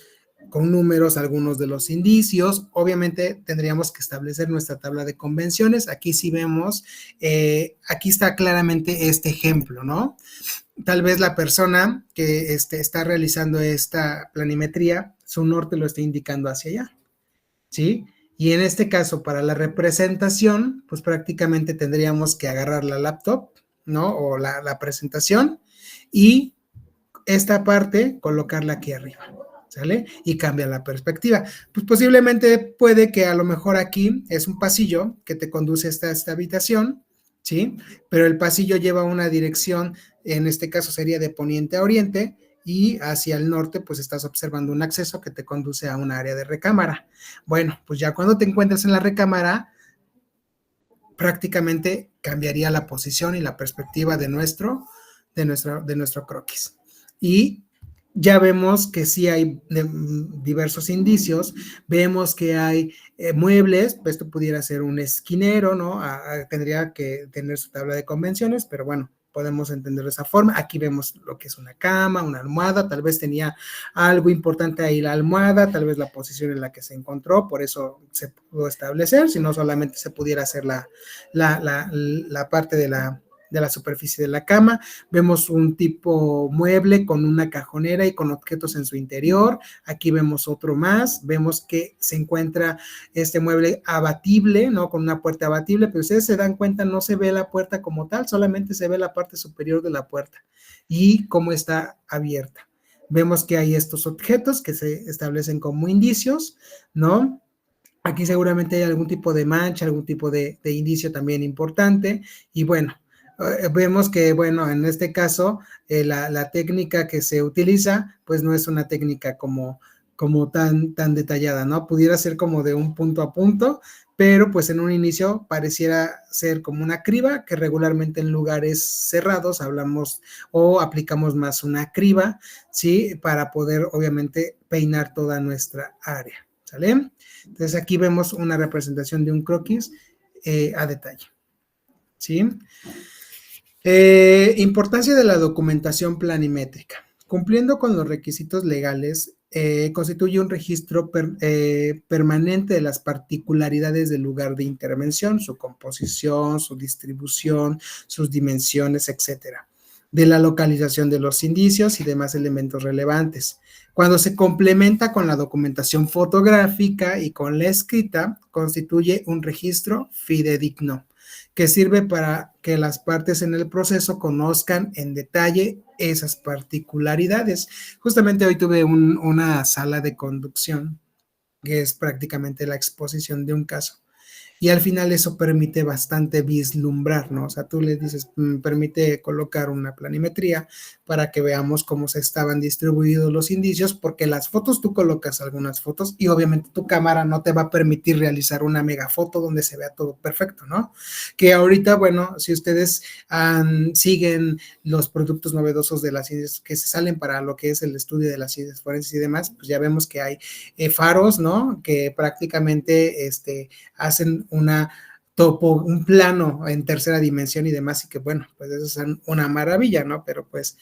con números algunos de los indicios. Obviamente tendríamos que establecer nuestra tabla de convenciones. Aquí sí vemos, aquí está claramente este ejemplo, ¿no? Tal vez la persona que está realizando esta planimetría su norte lo esté indicando hacia allá, ¿sí? Y en este caso, para la representación, pues prácticamente tendríamos que agarrar la laptop, ¿no? O la presentación y esta parte colocarla aquí arriba, ¿sale? Y cambia la perspectiva. Pues posiblemente puede que a lo mejor aquí es un pasillo que te conduce hasta esta habitación, ¿sí? Pero el pasillo lleva una dirección, en este caso sería de poniente a oriente, y hacia el norte pues estás observando un acceso que te conduce a un área de recámara. Bueno, pues ya cuando te encuentres en la recámara, prácticamente cambiaría la posición y la perspectiva de nuestro croquis. Y ya vemos que sí hay diversos indicios, vemos que hay muebles, esto pudiera ser un esquinero, ¿no? Tendría que tener su tabla de convenciones, pero bueno, podemos entenderlo de esa forma. Aquí vemos lo que es una cama, una almohada, tal vez tenía algo importante ahí la almohada, tal vez la posición en la que se encontró, por eso se pudo establecer, si no solamente se pudiera hacer la parte de la superficie de la cama. Vemos un tipo mueble con una cajonera y con objetos en su interior. Aquí vemos otro más. Vemos que se encuentra este mueble abatible, ¿no? Con una puerta abatible, pero ustedes se dan cuenta, no se ve la puerta como tal, solamente se ve la parte superior de la puerta y cómo está abierta. Vemos que hay estos objetos que se establecen como indicios, ¿no? Aquí seguramente hay algún tipo de mancha, algún tipo de indicio también importante. Y bueno, vemos que, bueno, en este caso, la técnica que se utiliza, pues no es una técnica como tan detallada, ¿no? Pudiera ser como de un punto a punto, pero pues en un inicio pareciera ser como una criba, que regularmente en lugares cerrados hablamos o aplicamos más una criba, ¿sí? Para poder, obviamente, peinar toda nuestra área, ¿sale? Entonces aquí vemos una representación de un croquis a detalle, ¿sí? Importancia de la documentación planimétrica. Cumpliendo con los requisitos legales, constituye un registro permanente de las particularidades del lugar de intervención, su composición, su distribución, sus dimensiones, etcétera, de la localización de los indicios y demás elementos relevantes. Cuando se complementa con la documentación fotográfica y con la escrita, constituye un registro fidedigno que sirve para que las partes en el proceso conozcan en detalle esas particularidades. Justamente hoy tuve una sala de conducción, que es prácticamente la exposición de un caso. Y al final eso permite bastante vislumbrar, ¿no? O sea, tú le dices, permite colocar una planimetría para que veamos cómo se estaban distribuidos los indicios, porque las fotos tú colocas algunas fotos y obviamente tu cámara no te va a permitir realizar una megafoto donde se vea todo perfecto, ¿no? Que ahorita, bueno, si ustedes siguen los productos novedosos de las ciencias que se salen para lo que es el estudio de las ciencias forenses y demás, pues ya vemos que hay faros, ¿no? Que prácticamente hacen un plano en tercera dimensión y demás, y que bueno, pues eso es una maravilla, ¿no? Pero pues,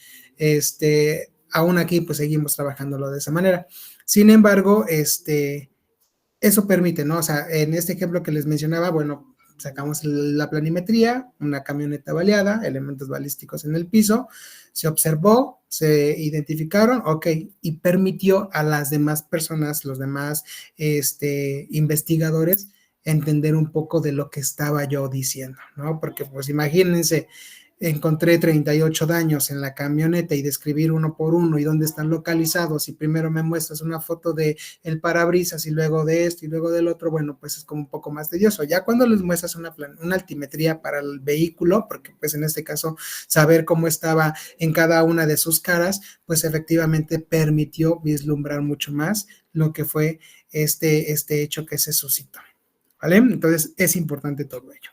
aún aquí pues seguimos trabajándolo de esa manera. Sin embargo, eso permite, ¿no? O sea, en este ejemplo que les mencionaba, bueno, sacamos la planimetría, una camioneta baleada, elementos balísticos en el piso, se observó, se identificaron, ok, y permitió a las demás personas, los demás investigadores, entender un poco de lo que estaba yo diciendo, ¿no? Porque pues imagínense, encontré 38 daños en la camioneta y describir uno por uno y dónde están localizados, y primero me muestras una foto de el parabrisas y luego de esto y luego del otro, bueno, pues es como un poco más tedioso. Ya cuando les muestras una altimetría para el vehículo, porque pues en este caso saber cómo estaba en cada una de sus caras, pues efectivamente permitió vislumbrar mucho más lo que fue este hecho que se suscitó, ¿vale? Entonces es importante todo ello.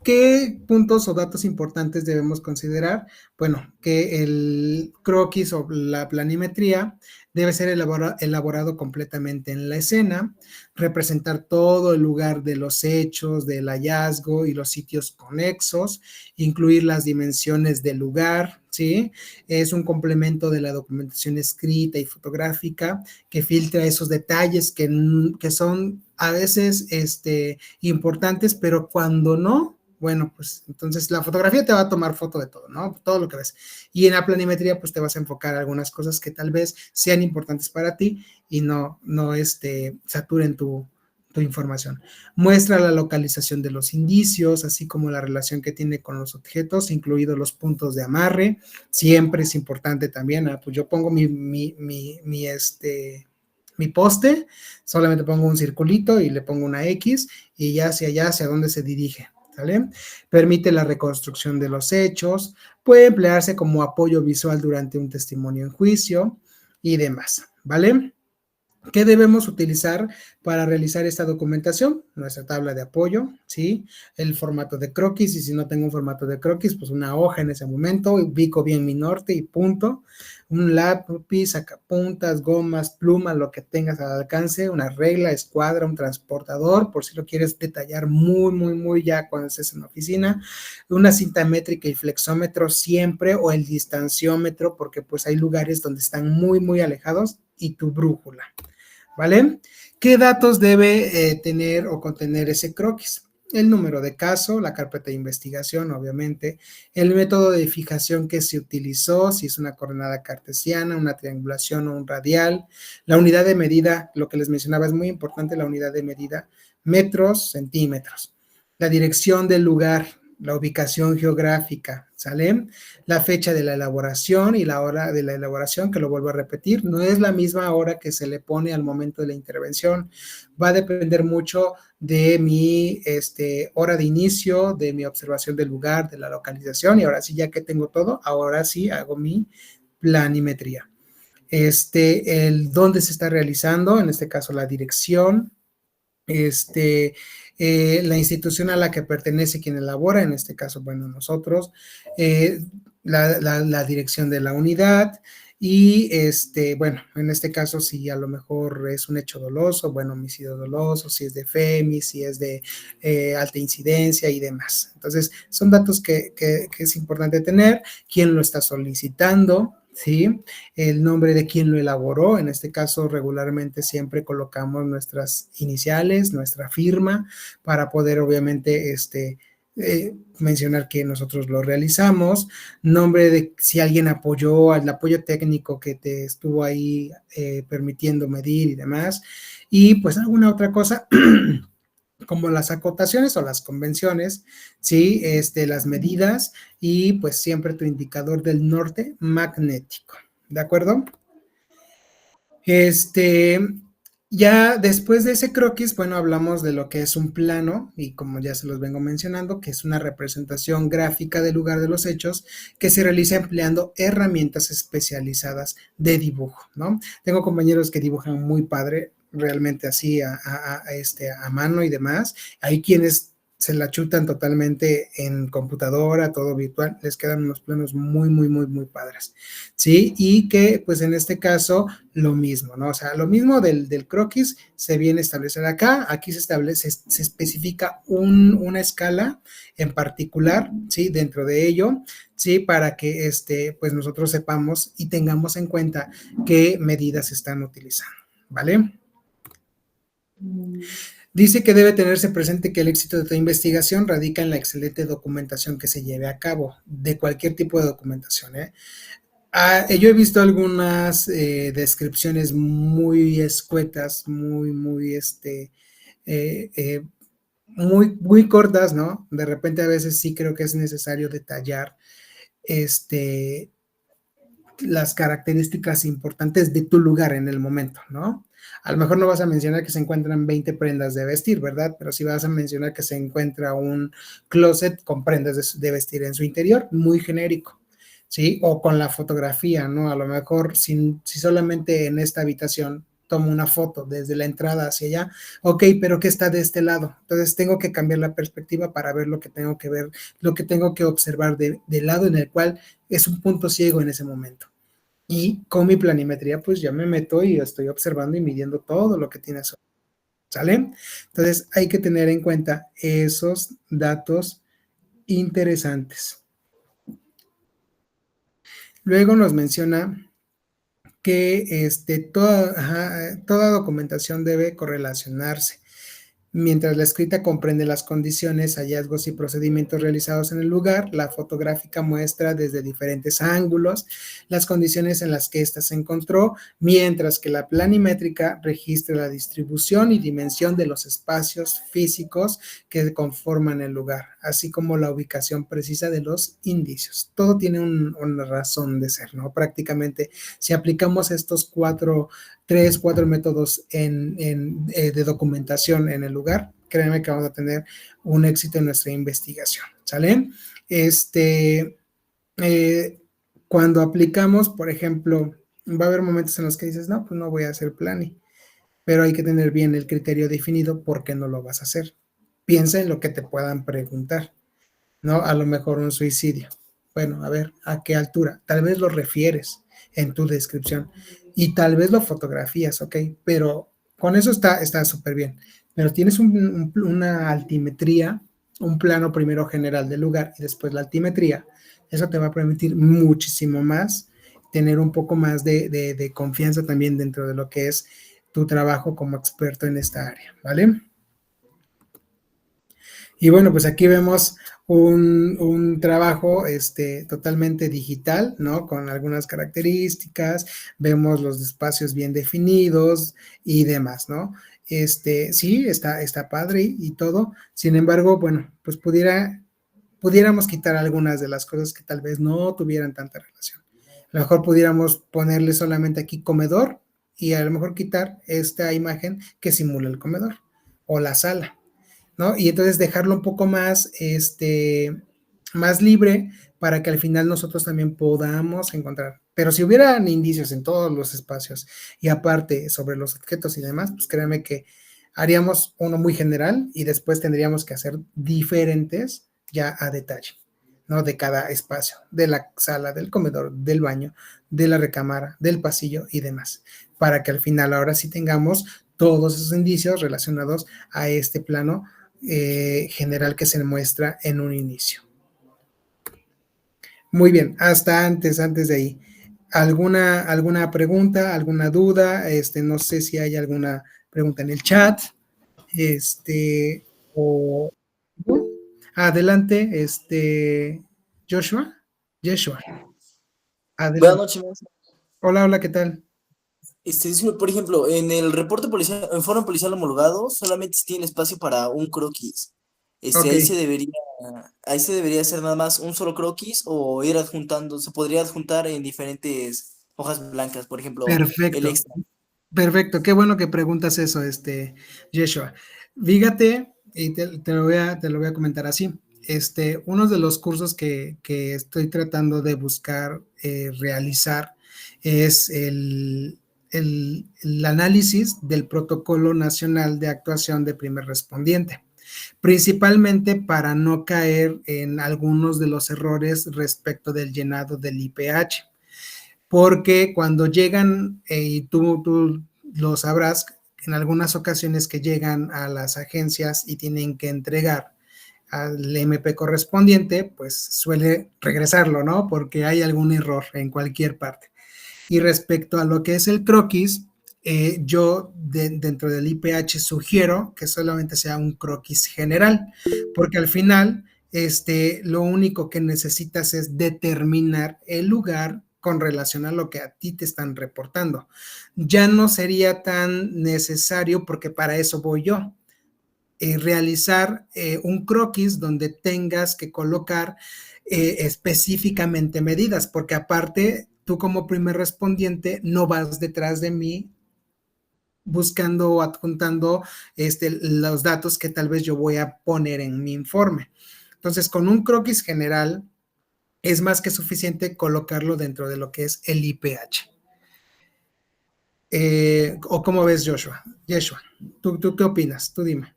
¿Qué puntos o datos importantes debemos considerar? Bueno, que el croquis o la planimetría debe ser elaborado completamente en la escena, representar todo el lugar de los hechos, del hallazgo y los sitios conexos, incluir las dimensiones del lugar, ¿sí? Es un complemento de la documentación escrita y fotográfica que filtra esos detalles que son a veces importantes, pero cuando no, Bueno, pues entonces la fotografía te va a tomar foto de todo, ¿no? Todo lo que ves. Y en la planimetría, pues te vas a enfocar a algunas cosas que tal vez sean importantes para ti y no saturen tu información. Muestra la localización de los indicios, así como la relación que tiene con los objetos, incluidos los puntos de amarre. Siempre es importante también, pues yo pongo mi poste, solamente pongo un circulito y le pongo una X y ya hacia allá, hacia dónde se dirige, ¿sale? Permite la reconstrucción de los hechos, puede emplearse como apoyo visual durante un testimonio en juicio y demás, ¿vale? ¿Qué debemos utilizar para realizar esta documentación? Nuestra tabla de apoyo, ¿sí? El formato de croquis, y si no tengo un formato de croquis, pues una hoja en ese momento, ubico bien mi norte y punto. Un lápiz, sacapuntas, gomas, plumas, lo que tengas al alcance, una regla, escuadra, un transportador, por si lo quieres detallar muy ya cuando estés en la oficina. Una cinta métrica y flexómetro siempre, o el distanciómetro, porque pues hay lugares donde están muy alejados, y tu brújula. ¿Vale? ¿Qué datos debe tener o contener ese croquis? El número de caso, la carpeta de investigación, obviamente, el método de fijación que se utilizó, si es una coordenada cartesiana, una triangulación o un radial, la unidad de medida, lo que les mencionaba es muy importante, la unidad de medida, metros, centímetros, la dirección del lugar, la ubicación geográfica, ¿sale? La fecha de la elaboración y la hora de la elaboración, que lo vuelvo a repetir, no es la misma hora que se le pone al momento de la intervención. Va a depender mucho de mi hora de inicio, de mi observación del lugar, de la localización, y ahora sí, ya que tengo todo, ahora sí hago mi planimetría. El dónde se está realizando, en este caso la dirección, la institución a la que pertenece quien elabora, en este caso, bueno, nosotros, la dirección de la unidad y, bueno, en este caso, si a lo mejor es un hecho doloso, bueno, homicidio doloso, si es de FEMI, si es de alta incidencia y demás. Entonces, son datos que es importante tener, quién lo está solicitando, ¿sí? El nombre de quien lo elaboró, en este caso regularmente siempre colocamos nuestras iniciales, nuestra firma, para poder obviamente mencionar que nosotros lo realizamos, nombre de si alguien apoyó, el apoyo técnico que te estuvo ahí permitiendo medir y demás, y pues alguna otra cosa como las acotaciones o las convenciones, ¿sí? Las medidas y pues siempre tu indicador del norte magnético, ¿de acuerdo? Ya después de ese croquis, bueno, hablamos de lo que es un plano y como ya se los vengo mencionando, que es una representación gráfica del lugar de los hechos que se realiza empleando herramientas especializadas de dibujo, ¿no? Tengo compañeros que dibujan muy padre, realmente así a mano y demás. Hay quienes se la chutan totalmente en computadora, todo virtual, les quedan unos planos muy padres, ¿sí? Y que, pues en este caso, lo mismo, ¿no? O sea, lo mismo del croquis se viene a establecer acá, aquí se establece, se especifica una escala en particular, ¿sí? Dentro de ello, ¿sí? Para que, pues nosotros sepamos y tengamos en cuenta qué medidas se están utilizando, ¿vale? Dice que debe tenerse presente que el éxito de toda investigación radica en la excelente documentación que se lleve a cabo, de cualquier tipo de documentación, ¿eh? Yo he visto algunas descripciones muy escuetas, eh, eh, muy cortas, ¿no? De repente a veces sí creo que es necesario detallar este, las características importantes de tu lugar en el momento, ¿no? A lo mejor no vas a mencionar que se encuentran 20 prendas de vestir, ¿verdad? Pero sí vas a mencionar que se encuentra un closet con prendas de vestir en su interior, muy genérico, ¿sí? O con la fotografía, ¿no? A lo mejor si solamente en esta habitación tomo una foto desde la entrada hacia allá, ok, pero ¿qué está de este lado? Entonces tengo que cambiar la perspectiva para ver lo que tengo que ver, lo que tengo que observar del lado en el cual es un punto ciego en ese momento. Y con mi planimetría, pues ya me meto y estoy observando y midiendo todo lo que tiene eso, ¿sale? Entonces hay que tener en cuenta esos datos interesantes. Luego nos menciona que toda documentación debe correlacionarse. Mientras la escrita comprende las condiciones, hallazgos y procedimientos realizados en el lugar, la fotográfica muestra desde diferentes ángulos las condiciones en las que ésta se encontró, mientras que la planimétrica registra la distribución y dimensión de los espacios físicos que conforman el lugar, así como la ubicación precisa de los indicios. Todo tiene una razón de ser, ¿no? Prácticamente, si aplicamos estos cuatro métodos de documentación en el lugar, créanme que vamos a tener un éxito en nuestra investigación, ¿sale? Eh, cuando aplicamos, por ejemplo, va a haber momentos en los que dices, no, pues no voy a hacer planning, pero hay que tener bien el criterio definido por qué no lo vas a hacer. Piensa en lo que te puedan preguntar, ¿no? A lo mejor un suicidio. Bueno, a ver, ¿a qué altura? Tal vez lo refieres en tu descripción y tal vez lo fotografías, ¿ok? Pero con eso está súper bien. Pero tienes una altimetría, un plano primero general del lugar y después la altimetría. Eso te va a permitir muchísimo más, tener un poco más de confianza también dentro de lo que es tu trabajo como experto en esta área, ¿vale? Y bueno, pues aquí vemos un trabajo totalmente digital, ¿no? Con algunas características, vemos los espacios bien definidos y demás, ¿no? Sí, está padre y todo. Sin embargo, bueno, pues pudiéramos quitar algunas de las cosas que tal vez no tuvieran tanta relación. A lo mejor pudiéramos ponerle solamente aquí comedor y a lo mejor quitar esta imagen que simula el comedor o la sala, ¿no? Y entonces dejarlo un poco más libre para que al final nosotros también podamos encontrar. Pero si hubieran indicios en todos los espacios y aparte sobre los objetos y demás, pues créanme que haríamos uno muy general y después tendríamos que hacer diferentes ya a detalle, ¿no? De cada espacio, de la sala, del comedor, del baño, de la recámara, del pasillo y demás, para que al final ahora sí tengamos todos esos indicios relacionados a este plano general que se muestra en un inicio. Muy bien, hasta antes de ahí. ¿Alguna pregunta, alguna duda? No sé si hay alguna pregunta en el chat. O adelante, Joshua. Joshua, Buenas adelante. noches, maestro. Hola, ¿qué tal? Dígame, por ejemplo, en el reporte policial, en forma policial homologado, solamente tiene espacio para un croquis. Ok, Ahí se debería hacer nada más un solo croquis o ir adjuntando, se podría adjuntar en diferentes hojas blancas, por ejemplo, el perfecto. extra. Perfecto, qué bueno que preguntas eso, Yeshua. Fíjate, y te lo voy a comentar así. Uno de los cursos que estoy tratando de buscar realizar es el análisis del Protocolo Nacional de Actuación de Primer Respondiente, principalmente para no caer en algunos de los errores respecto del llenado del IPH, porque cuando llegan, y tú lo sabrás, en algunas ocasiones que llegan a las agencias y tienen que entregar al MP correspondiente, pues suele regresarlo, ¿no? Porque hay algún error en cualquier parte. Y respecto a lo que es el croquis, yo dentro del IPH sugiero que solamente sea un croquis general, porque al final lo único que necesitas es determinar el lugar con relación a lo que a ti te están reportando. Ya no sería tan necesario porque para eso voy yo. Realizar un croquis donde tengas que colocar específicamente medidas, porque aparte tú como primer respondiente no vas detrás de mí buscando o adjuntando los datos que tal vez yo voy a poner en mi informe. Entonces, con un croquis general es más que suficiente colocarlo dentro de lo que es el IPH. ¿O cómo ves, Joshua? Yeshua, ¿tú qué opinas? Tú dime.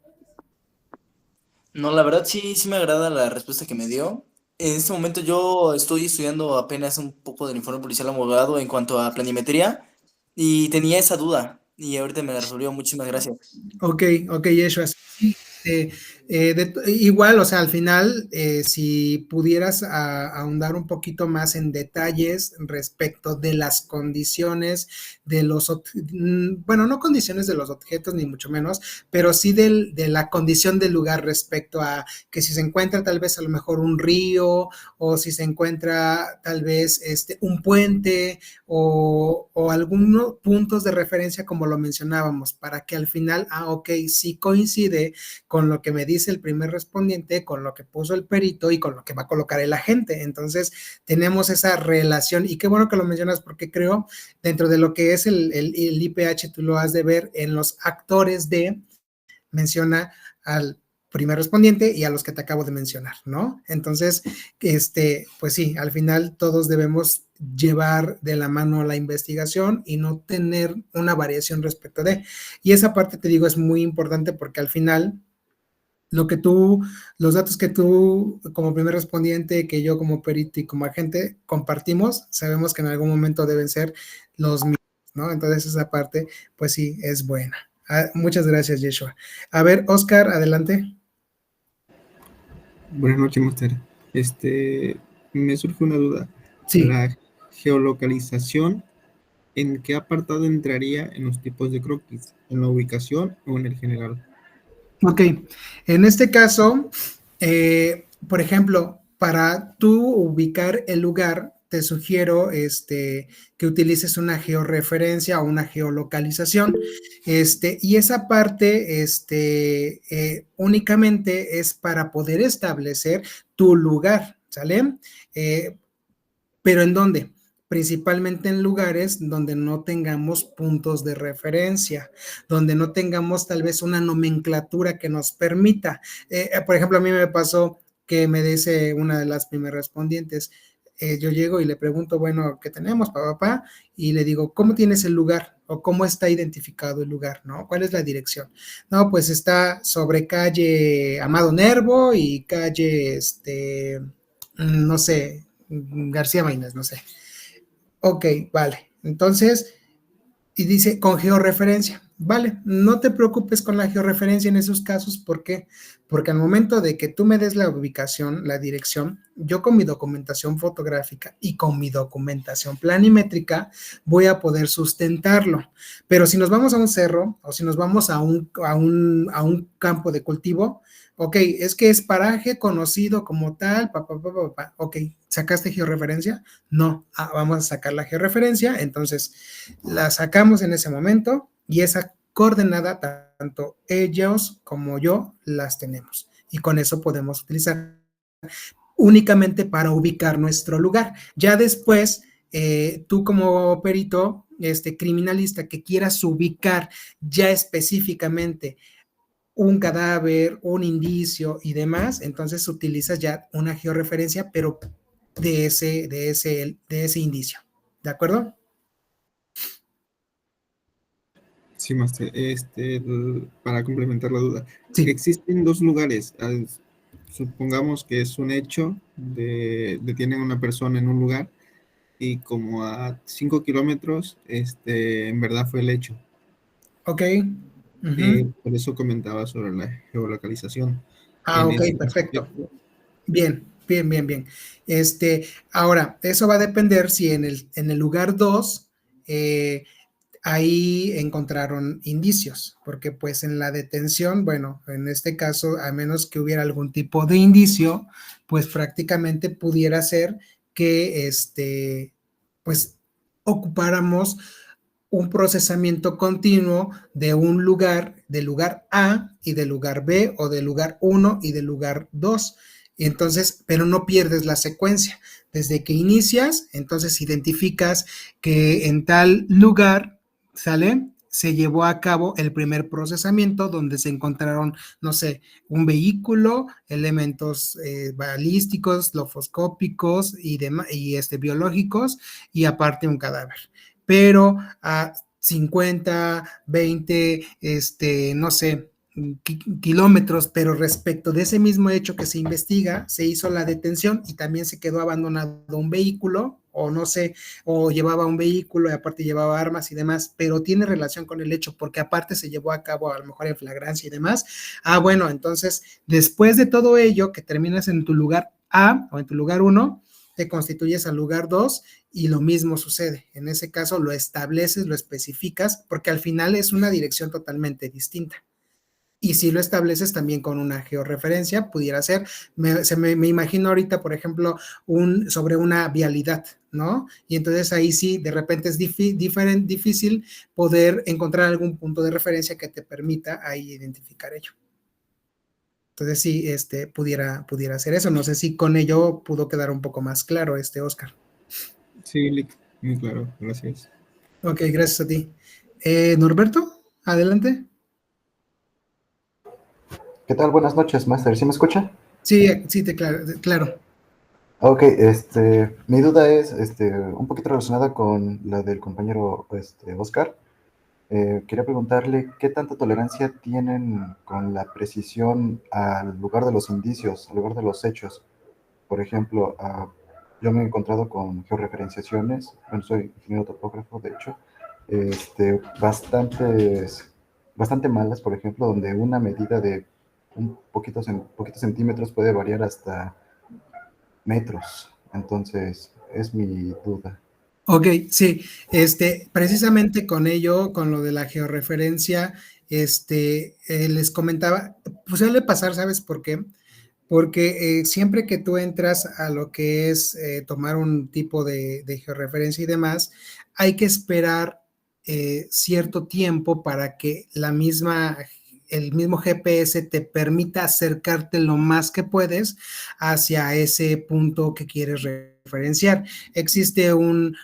No, la verdad sí me agrada la respuesta que me dio. En este momento yo estoy estudiando apenas un poco del informe policial homologado en cuanto a planimetría y tenía esa duda y ahorita me la resolvió. Muchísimas gracias. Ok, Yeshua. Sí, Igual, o sea, al final, si pudieras ahondar un poquito más en detalles respecto de las condiciones de bueno, no condiciones de los objetos, ni mucho menos, pero sí de la condición del lugar respecto a que si se encuentra tal vez a lo mejor un río, o si se encuentra tal vez un puente, o algunos puntos de referencia como lo mencionábamos, para que al final, ok, sí coincide con lo que me dice el primer respondiente, con lo que puso el perito y con lo que va a colocar el agente. Entonces, tenemos esa relación y qué bueno que lo mencionas porque creo dentro de lo que es el IPH, tú lo has de ver en los actores de, menciona al primer respondiente y a los que te acabo de mencionar, ¿no? Entonces, pues sí, al final todos debemos llevar de la mano la investigación y no tener una variación respecto de. Y esa parte, te digo, es muy importante porque al final los datos que tú como primer respondiente, que yo como perito y como agente compartimos, sabemos que en algún momento deben ser los mismos, ¿no? Entonces esa parte, pues sí, es buena. Muchas gracias, Yeshua. A ver, Oscar, adelante. Buenas noches, Master. Me surge una duda. Sí. La geolocalización, ¿en qué apartado entraría en los tipos de croquis? ¿En la ubicación o en el general? Ok, en este caso, por ejemplo, para tú ubicar el lugar, te sugiero que utilices una georreferencia o una geolocalización. Y esa parte únicamente es para poder establecer tu lugar, ¿sale? ¿Pero en dónde? Principalmente en lugares donde no tengamos puntos de referencia, donde no tengamos tal vez una nomenclatura que nos permita. Por ejemplo, a mí me pasó que me dice una de las primeras respondientes, yo llego y le pregunto, bueno, ¿qué tenemos, papá? Y le digo, ¿cómo tienes el lugar? O ¿cómo está identificado el lugar? ¿No? ¿Cuál es la dirección? No, pues está sobre calle Amado Nervo y calle, no sé, García Mainas, no sé. Ok, vale. Entonces, y dice con georreferencia. Vale, no te preocupes con la georreferencia en esos casos. ¿Por qué? Porque al momento de que tú me des la ubicación, la dirección, yo con mi documentación fotográfica y con mi documentación planimétrica voy a poder sustentarlo. Pero si nos vamos a un cerro o si nos vamos a un campo de cultivo, ok, es que es paraje conocido como tal, ok, ¿sacaste georreferencia? No, vamos a sacar la georreferencia, entonces la sacamos en ese momento y esa coordenada, tanto ellos como yo las tenemos. Y con eso podemos utilizar únicamente para ubicar nuestro lugar. Ya después, tú como perito, criminalista que quieras ubicar ya específicamente un cadáver, un indicio y demás, entonces utilizas ya una georreferencia, pero de ese indicio. ¿De acuerdo? Sí, Master. Para complementar la duda, Sí. existen dos lugares. Supongamos que es un hecho, detienen a una persona en un lugar y como a 5 kilómetros, en verdad fue el hecho. Ok. Uh-huh. Por eso comentaba sobre la geolocalización. En Ok, ese perfecto. aspecto, Bien, bien, bien, bien. Ahora, eso va a depender si en el lugar 2 ahí encontraron indicios, porque pues en la detención, bueno, en este caso, a menos que hubiera algún tipo de indicio, pues prácticamente pudiera ser que, pues ocupáramos un procesamiento continuo de un lugar, del lugar A y del lugar B, o del lugar 1 y del lugar 2. Y entonces, pero no pierdes la secuencia. Desde que inicias, entonces identificas que en tal lugar, ¿sale? Se llevó a cabo el primer procesamiento donde se encontraron, no sé, un vehículo, elementos balísticos, lofoscópicos y biológicos, y aparte un cadáver. Pero a 50, 20, no sé, kilómetros, pero respecto de ese mismo hecho que se investiga, se hizo la detención y también se quedó abandonado un vehículo, o no sé, o llevaba un vehículo y aparte llevaba armas y demás, pero tiene relación con el hecho porque aparte se llevó a cabo a lo mejor en flagrancia y demás. Bueno, entonces después de todo ello, que terminas en tu lugar A o en tu lugar 1, te constituyes al lugar 2 y lo mismo sucede. En ese caso lo estableces, lo especificas, porque al final es una dirección totalmente distinta. Y si lo estableces también con una georreferencia, pudiera ser, me imagino ahorita, por ejemplo, sobre una vialidad, ¿no? Y entonces ahí sí, de repente es difícil poder encontrar algún punto de referencia que te permita ahí identificar ello. Entonces sí, pudiera ser eso. No sé si con ello pudo quedar un poco más claro, Oscar. Sí, Lick, muy claro, gracias. Ok, gracias a ti. Norberto, adelante. ¿Qué tal? Buenas noches, Master. ¿Sí me escucha? Sí, claro. Ok, mi duda es un poquito relacionada con la del compañero Oscar. Quería preguntarle qué tanta tolerancia tienen con la precisión al lugar de los indicios, al lugar de los hechos. Por ejemplo, yo me he encontrado con georreferenciaciones, bueno, soy ingeniero topógrafo, de hecho, bastante malas, por ejemplo, donde una medida de poquitos centímetros puede variar hasta metros. Entonces, es mi duda. Ok, sí, precisamente con ello, con lo de la georreferencia, les comentaba, pues suele pasar, ¿sabes por qué? Porque siempre que tú entras a lo que es tomar un tipo de georreferencia y demás, hay que esperar cierto tiempo para que el mismo GPS te permita acercarte lo más que puedes hacia ese punto que quieres referenciar. Existe un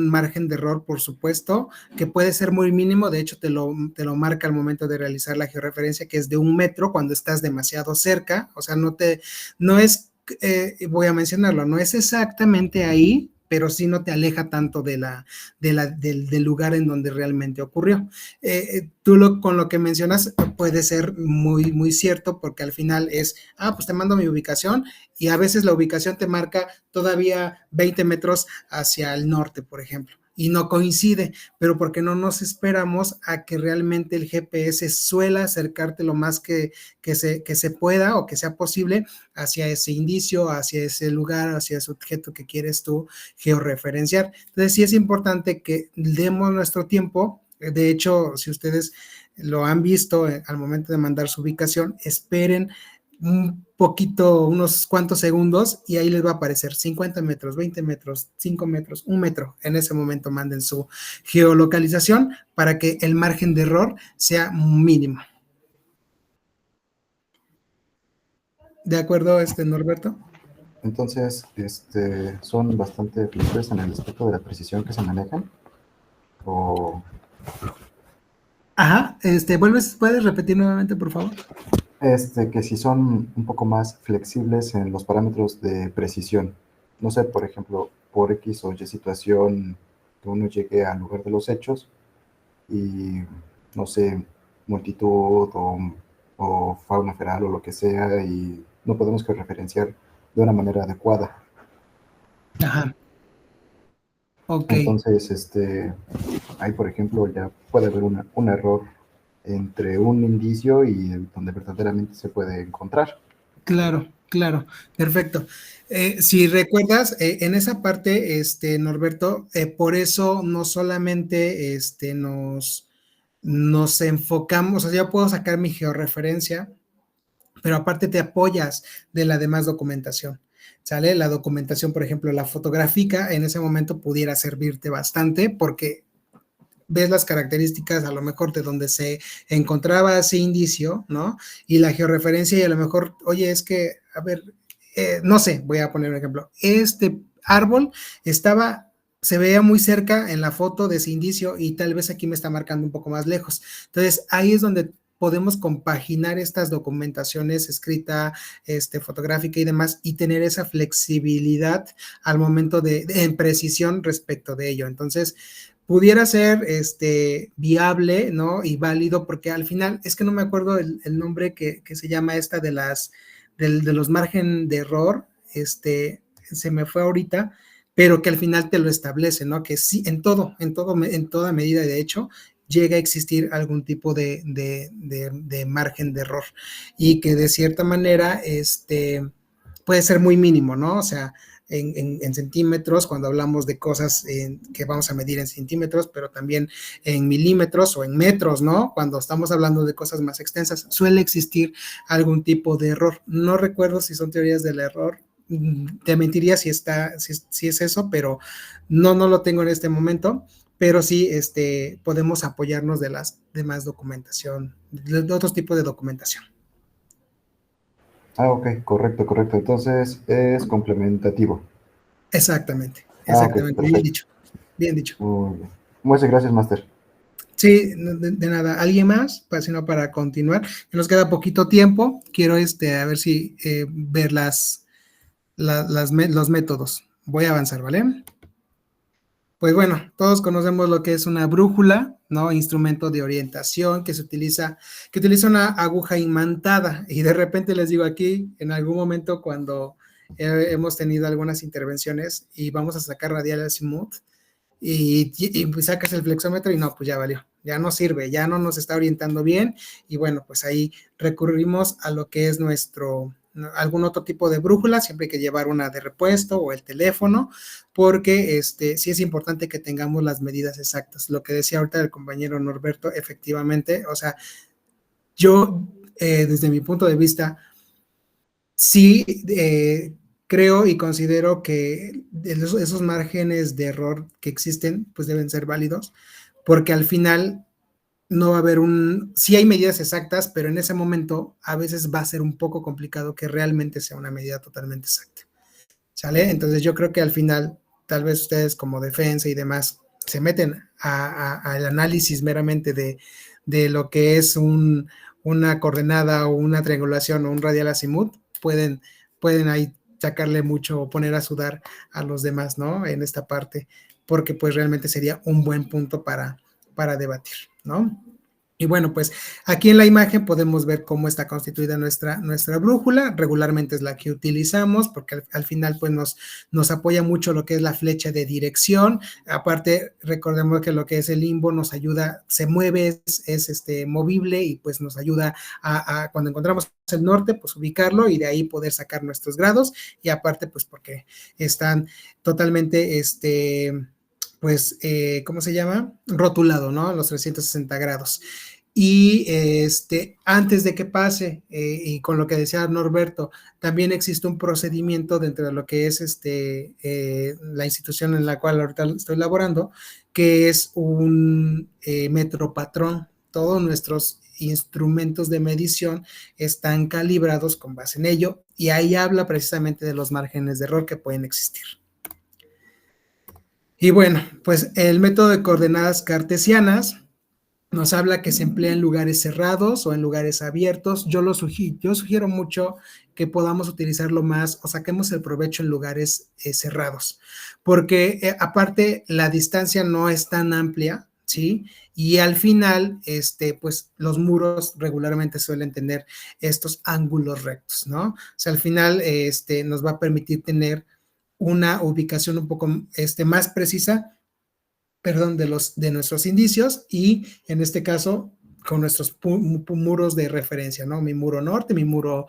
margen de error, por supuesto, que puede ser muy mínimo, de hecho te lo marca al momento de realizar la georreferencia, que es de 1 metro cuando estás demasiado cerca, o sea, no es, voy a mencionarlo, no es exactamente ahí, pero sí no te aleja tanto del lugar en donde realmente ocurrió. Con lo que mencionas puede ser muy, muy cierto, porque al final es, pues te mando mi ubicación, y a veces la ubicación te marca todavía 20 metros hacia el norte, por ejemplo, y no coincide, pero porque no nos esperamos a que realmente el GPS suela acercarte lo más que se pueda o que sea posible hacia ese indicio, hacia ese lugar, hacia ese objeto que quieres tú georreferenciar. Entonces sí es importante que demos nuestro tiempo. De hecho, si ustedes lo han visto al momento de mandar su ubicación, esperen un poquito, unos cuantos segundos, y ahí les va a aparecer 50 metros, 20 metros, 5 metros, 1 metro. En ese momento manden su geolocalización para que el margen de error sea mínimo. ¿De acuerdo, Norberto? Entonces, son bastante flexibles en el aspecto de la precisión que se manejan. O, Ajá, ¿puedes repetir nuevamente, por favor? que si son un poco más flexibles en los parámetros de precisión. No sé, por ejemplo, por X o Y situación que uno llegue al lugar de los hechos y, no sé, multitud o fauna feral o lo que sea, y no podemos referenciar de una manera adecuada. Ajá. Ok. Entonces, ahí, por ejemplo, ya puede haber un error entre un indicio y donde verdaderamente se puede encontrar. Claro, perfecto. Si recuerdas, en esa parte, Norberto, por eso no solamente nos enfocamos, o sea, yo puedo sacar mi georreferencia, pero aparte te apoyas de la demás documentación, ¿sale? La documentación, por ejemplo, la fotográfica, en ese momento pudiera servirte bastante porque ves las características a lo mejor de donde se encontraba ese indicio, ¿no? Y la georreferencia, y a lo mejor, oye, es que, a ver, no sé, voy a poner un ejemplo. Este árbol se veía muy cerca en la foto de ese indicio y tal vez aquí me está marcando un poco más lejos. Entonces, ahí es donde podemos compaginar estas documentaciones escrita, fotográfica y demás, y tener esa flexibilidad al momento en precisión respecto de ello. Entonces, pudiera ser viable, ¿no? Y válido, porque al final, es que no me acuerdo el nombre que se llama esta de los margen de error, se me fue ahorita, pero que al final te lo establece, ¿no? Que sí, en toda medida, de hecho, llega a existir algún tipo de margen de error y que de cierta manera puede ser muy mínimo, ¿no? O sea, en centímetros, cuando hablamos de cosas que vamos a medir en centímetros, pero también en milímetros o en metros, ¿no? Cuando estamos hablando de cosas más extensas, suele existir algún tipo de error. No recuerdo si son teorías del error, te mentiría si es eso, pero no lo tengo en este momento, pero sí podemos apoyarnos de las demás documentación, de otros tipos de documentación. Ah, ok, correcto, correcto. Entonces es complementativo. Exactamente, Ah, ok, exactamente, bien perfecto. dicho, bien dicho. Muy bien. Muchas gracias, Master. Sí, de nada. ¿Alguien más? Sino para continuar. Nos queda poquito tiempo. Quiero a ver si ver los métodos. Voy a avanzar, ¿vale? Pues bueno, todos conocemos lo que es una brújula, ¿no? Instrumento de orientación que utiliza una aguja imantada. Y de repente les digo aquí, en algún momento cuando hemos tenido algunas intervenciones y vamos a sacar radial azimut, y pues sacas el flexómetro y no, pues ya valió, ya no sirve, ya no nos está orientando bien y bueno, pues ahí recurrimos a lo que es algún otro tipo de brújula, siempre hay que llevar una de repuesto o el teléfono, porque sí es importante que tengamos las medidas exactas. Lo que decía ahorita el compañero Norberto, efectivamente, o sea, yo desde mi punto de vista, sí, creo y considero que esos márgenes de error que existen, pues deben ser válidos, porque al final no va a haber sí hay medidas exactas, pero en ese momento a veces va a ser un poco complicado que realmente sea una medida totalmente exacta, ¿sale? Entonces yo creo que al final, tal vez ustedes como defensa y demás, se meten al análisis meramente de lo que es una coordenada o una triangulación o un radial azimut, pueden ahí sacarle mucho o poner a sudar a los demás, ¿no? En esta parte, porque pues realmente sería un buen punto para debatir, ¿no? Y bueno, pues aquí en la imagen podemos ver cómo está constituida nuestra brújula. Regularmente es la que utilizamos porque al final pues nos apoya mucho lo que es la flecha de dirección. Aparte, recordemos que lo que es el limbo nos ayuda, se mueve, es movible y pues nos ayuda a cuando encontramos el norte, pues ubicarlo y de ahí poder sacar nuestros grados. Y aparte, pues porque están totalmente, pues, ¿cómo se llama? Rotulado, ¿no? Los 360 grados. Y antes de que pase, y con lo que decía Norberto, también existe un procedimiento dentro de lo que es la institución en la cual ahorita estoy laborando, que es un metro patrón. Todos nuestros instrumentos de medición están calibrados con base en ello, y ahí habla precisamente de los márgenes de error que pueden existir. Y bueno, pues el método de coordenadas cartesianas nos habla que se emplea en lugares cerrados o en lugares abiertos. Yo sugiero mucho que podamos utilizarlo más o saquemos el provecho en lugares cerrados, porque aparte la distancia no es tan amplia, ¿sí? Y al final, pues los muros regularmente suelen tener estos ángulos rectos, ¿no? O sea, al final, nos va a permitir tener una ubicación un poco más precisa, perdón, de nuestros indicios y en este caso con nuestros muros de referencia, ¿no? Mi muro norte, mi muro,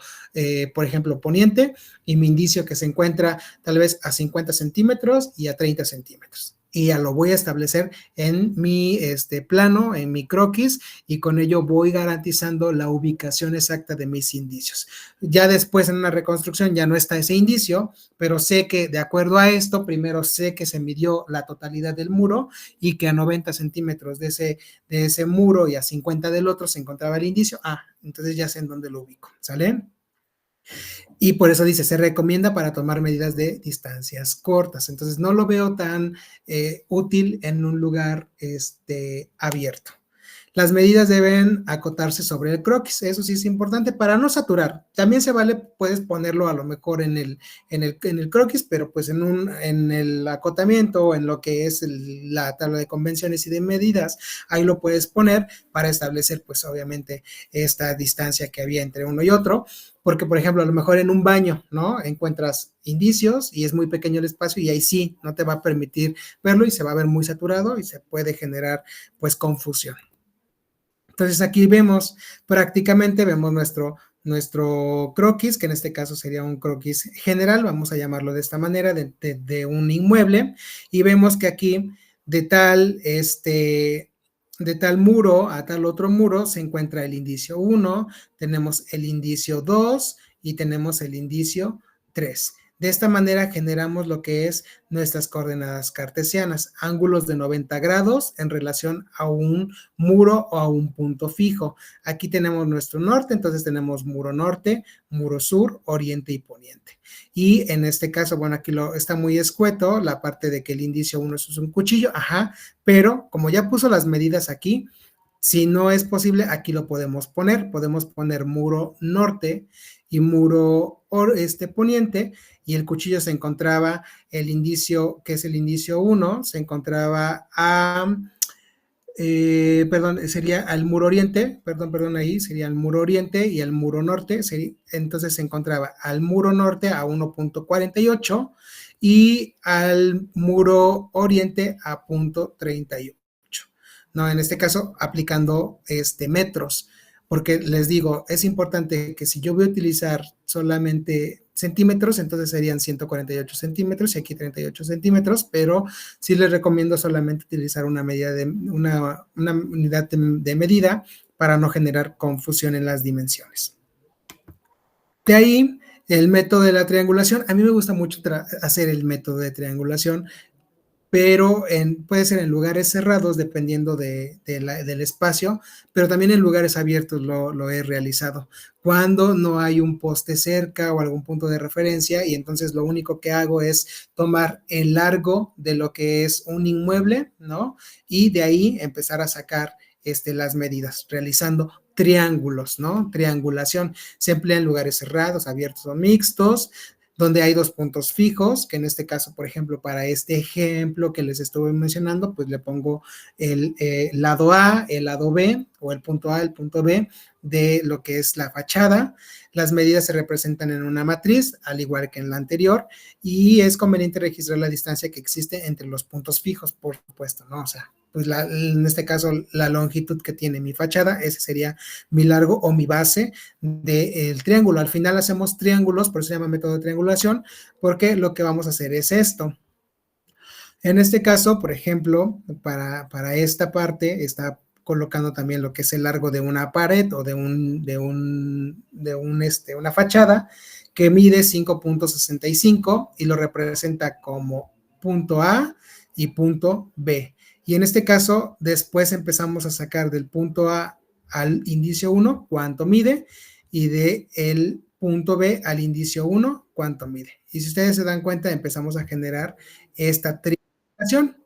por ejemplo, poniente y mi indicio que se encuentra tal vez a 50 centímetros y a 30 centímetros. Y ya lo voy a establecer en mi plano, en mi croquis, y con ello voy garantizando la ubicación exacta de mis indicios. Ya después en una reconstrucción ya no está ese indicio, pero sé que de acuerdo a esto, primero sé que se midió la totalidad del muro y que a 90 centímetros de ese muro y a 50 del otro se encontraba el indicio. Entonces ya sé en dónde lo ubico, ¿sale? Y por eso dice, se recomienda para tomar medidas de distancias cortas. Entonces no lo veo tan útil en un lugar abierto. Las medidas deben acotarse sobre el croquis, eso sí es importante para no saturar. También se vale, puedes ponerlo a lo mejor en el croquis, pero pues en el acotamiento, en lo que es la tabla de convenciones y de medidas, ahí lo puedes poner para establecer pues obviamente esta distancia que había entre uno y otro, porque por ejemplo a lo mejor en un baño, ¿no? Encuentras indicios y es muy pequeño el espacio y ahí sí, no te va a permitir verlo y se va a ver muy saturado y se puede generar pues confusión. Entonces aquí vemos, prácticamente vemos nuestro croquis, que en este caso sería un croquis general, vamos a llamarlo de esta manera, de un inmueble, y vemos que aquí de tal muro a tal otro muro se encuentra el indicio 1, tenemos el indicio 2 y tenemos el indicio 3. De esta manera generamos lo que es nuestras coordenadas cartesianas, ángulos de 90 grados en relación a un muro o a un punto fijo. Aquí tenemos nuestro norte, entonces tenemos muro norte, muro sur, oriente y poniente. Y en este caso, bueno, aquí está muy escueto la parte de que el indicio 1 es un cuchillo, ajá, pero como ya puso las medidas aquí, si no es posible, aquí lo podemos poner muro norte y muro poniente, y el cuchillo se encontraba, el indicio, que es el indicio 1, se encontraba sería al muro oriente, ahí sería el muro oriente y el muro norte, entonces se encontraba al muro norte a 1.48 y al muro oriente a 0.38. No, en este caso aplicando metros, porque les digo, es importante que si yo voy a utilizar solamente centímetros, entonces serían 148 centímetros y aquí 38 centímetros, pero sí les recomiendo solamente utilizar una unidad de medida para no generar confusión en las dimensiones. De ahí, el método de la triangulación. A mí me gusta mucho hacer el método de triangulación, pero puede ser en lugares cerrados dependiendo del espacio, pero también en lugares abiertos lo he realizado. Cuando no hay un poste cerca o algún punto de referencia, y entonces lo único que hago es tomar el largo de lo que es un inmueble, ¿no? Y de ahí empezar a sacar las medidas, realizando triángulos, ¿no? Triangulación. Se emplea en lugares cerrados, abiertos o mixtos, donde hay dos puntos fijos, que en este caso, por ejemplo, para este ejemplo que les estuve mencionando, pues le pongo el lado A, el lado B, o el punto A, el punto B, de lo que es la fachada. Las medidas se representan en una matriz, al igual que en la anterior, y es conveniente registrar la distancia que existe entre los puntos fijos, por supuesto, ¿no? O sea, pues en este caso, la longitud que tiene mi fachada, ese sería mi largo o mi base del triángulo. Al final hacemos triángulos, por eso se llama método de triangulación, porque lo que vamos a hacer es esto. En este caso, por ejemplo, para esta parte, está colocando también lo que es el largo de una pared o de una fachada que mide 5.65 y lo representa como punto A y punto B. Y en este caso, después empezamos a sacar del punto A al indicio 1 cuánto mide y del punto B al indicio 1 cuánto mide. Y si ustedes se dan cuenta, empezamos a generar esta triangulación.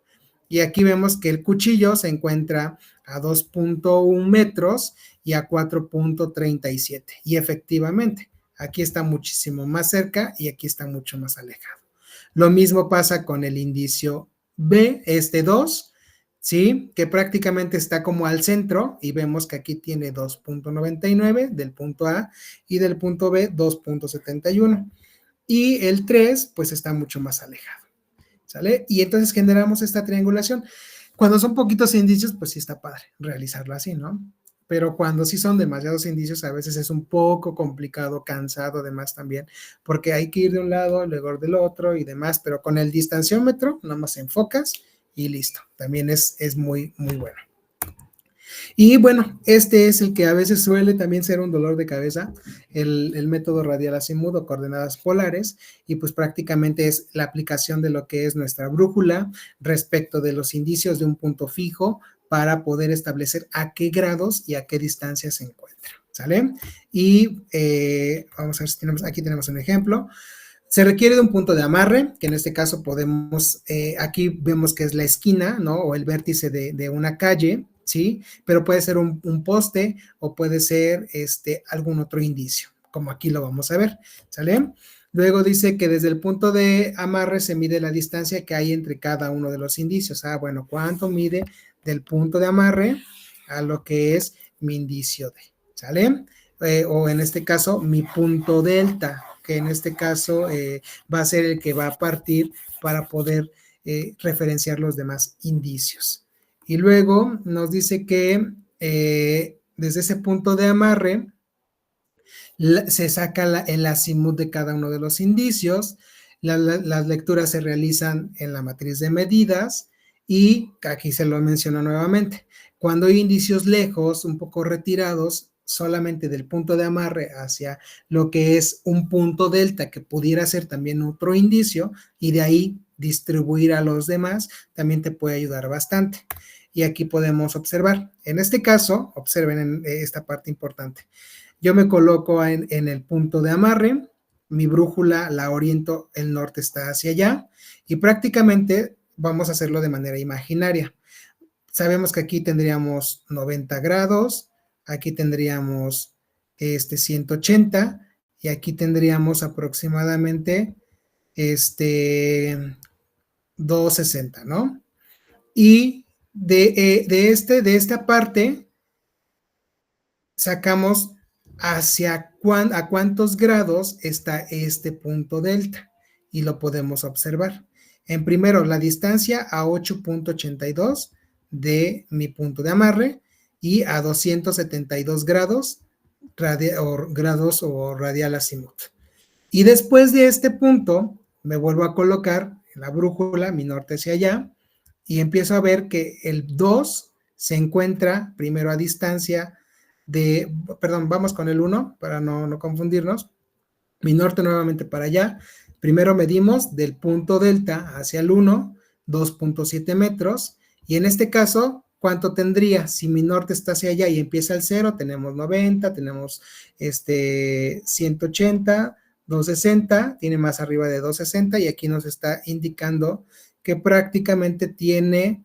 Y aquí vemos que el cuchillo se encuentra a 2.1 metros y a 4.37. Y efectivamente, aquí está muchísimo más cerca y aquí está mucho más alejado. Lo mismo pasa con el indicio B, 2, ¿sí? Que prácticamente está como al centro y vemos que aquí tiene 2.99 del punto A y del punto B 2.71. Y el 3 pues está mucho más alejado, ¿sale? Y entonces generamos esta triangulación. Cuando son poquitos indicios, pues sí está padre realizarlo así, ¿no? Pero cuando sí son demasiados indicios, a veces es un poco complicado, cansado además también, porque hay que ir de un lado, luego del otro y demás, pero con el distanciómetro nada más enfocas y listo. También es muy, muy bueno. Y bueno, este es el que a veces suele también ser un dolor de cabeza, el método radial azimut o coordenadas polares, y pues prácticamente es la aplicación de lo que es nuestra brújula respecto de los indicios de un punto fijo para poder establecer a qué grados y a qué distancia se encuentra, ¿sale? Y vamos a ver si aquí tenemos un ejemplo. Se requiere de un punto de amarre, que en este caso podemos, aquí vemos que es la esquina, ¿no? O el vértice de una calle, ¿sí? Pero puede ser un poste o puede ser algún otro indicio, como aquí lo vamos a ver, ¿sale? Luego dice que desde el punto de amarre se mide la distancia que hay entre cada uno de los indicios. Bueno, ¿cuánto mide del punto de amarre a lo que es mi indicio D? ¿Sale? O en este caso, mi punto delta, que en este caso va a ser el que va a partir para poder referenciar los demás indicios. Y luego nos dice que desde ese punto de amarre se saca el azimut de cada uno de los indicios, las lecturas se realizan en la matriz de medidas y aquí se lo menciono nuevamente. Cuando hay indicios lejos, un poco retirados, solamente del punto de amarre hacia lo que es un punto delta que pudiera ser también otro indicio y de ahí distribuir a los demás, también te puede ayudar bastante. Y aquí podemos observar, en este caso, observen esta parte importante. Yo me coloco en el punto de amarre, mi brújula la oriento, el norte está hacia allá y prácticamente vamos a hacerlo de manera imaginaria. Sabemos que aquí tendríamos 90 grados, aquí tendríamos 180 y aquí tendríamos aproximadamente 260, ¿no? Y de esta parte sacamos a cuántos grados está este punto delta y lo podemos observar. En primero, la distancia a 8.82 de mi punto de amarre y a 272 grados o radial azimut. Y después de este punto, me vuelvo a colocar en la brújula, mi norte hacia allá, y empiezo a ver que el 2 se encuentra primero a distancia vamos con el 1 para no confundirnos, mi norte nuevamente para allá, primero medimos del punto delta hacia el 1, 2.7 metros, y en este caso, ¿cuánto tendría? Si mi norte está hacia allá y empieza el 0, tenemos 90, tenemos 180, 260, tiene más arriba de 260, y aquí nos está indicando que prácticamente tiene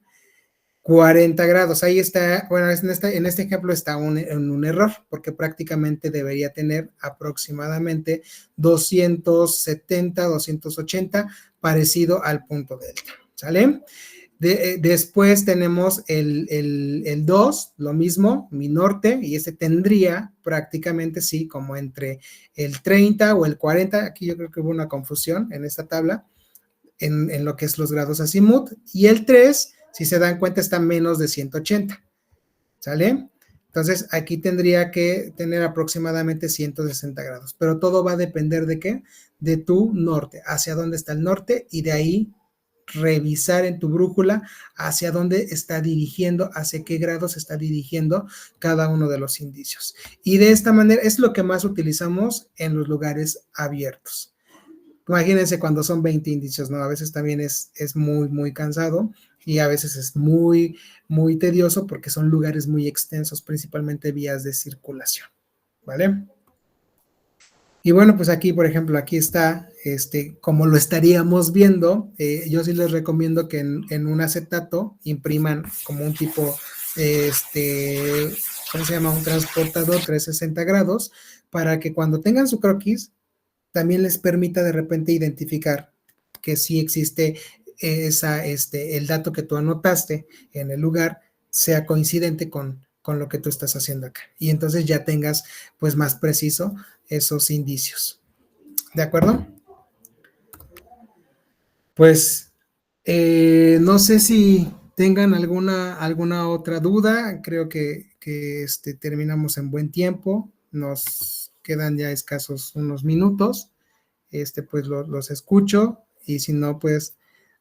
40 grados, ahí está, bueno, en este ejemplo está en un error, porque prácticamente debería tener aproximadamente 270, 280, parecido al punto delta, ¿sale? Después tenemos el 2, lo mismo, mi norte, y este tendría prácticamente, sí, como entre el 30 o el 40, aquí yo creo que hubo una confusión en esta tabla, en lo que es los grados azimut, y el 3, si se dan cuenta, está menos de 180, ¿sale? Entonces, aquí tendría que tener aproximadamente 160 grados, pero todo va a depender de ¿qué? De tu norte, hacia dónde está el norte, y de ahí revisar en tu brújula hacia dónde está dirigiendo, hacia qué grados está dirigiendo cada uno de los indicios. Y de esta manera es lo que más utilizamos en los lugares abiertos. Imagínense cuando son 20 indicios, ¿no? A veces también es muy, muy cansado y a veces es muy, muy tedioso porque son lugares muy extensos, principalmente vías de circulación, ¿vale? Y bueno, pues aquí, por ejemplo, aquí está, como lo estaríamos viendo, yo sí les recomiendo que en un acetato impriman como un tipo, ¿cómo se llama? Un transportador 360 grados, para que cuando tengan su croquis, también les permita de repente identificar que sí existe el dato que tú anotaste en el lugar sea coincidente con lo que tú estás haciendo acá. Y entonces ya tengas pues más preciso esos indicios. ¿De acuerdo? Pues no sé si tengan alguna otra duda. Creo que terminamos en buen tiempo. Nos quedan ya escasos unos minutos. Pues los escucho, y si no, pues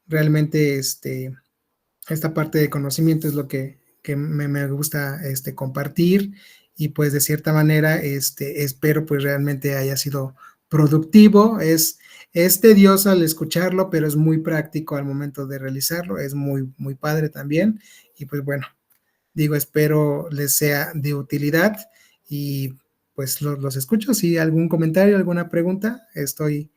realmente esta parte de conocimiento es lo que me gusta compartir, y pues de cierta manera espero pues realmente haya sido productivo. Es tedioso al escucharlo, pero es muy práctico al momento de realizarlo, es muy, muy padre también, y pues bueno, digo, espero les sea de utilidad, y pues los escucho. Si algún comentario, alguna pregunta, estoy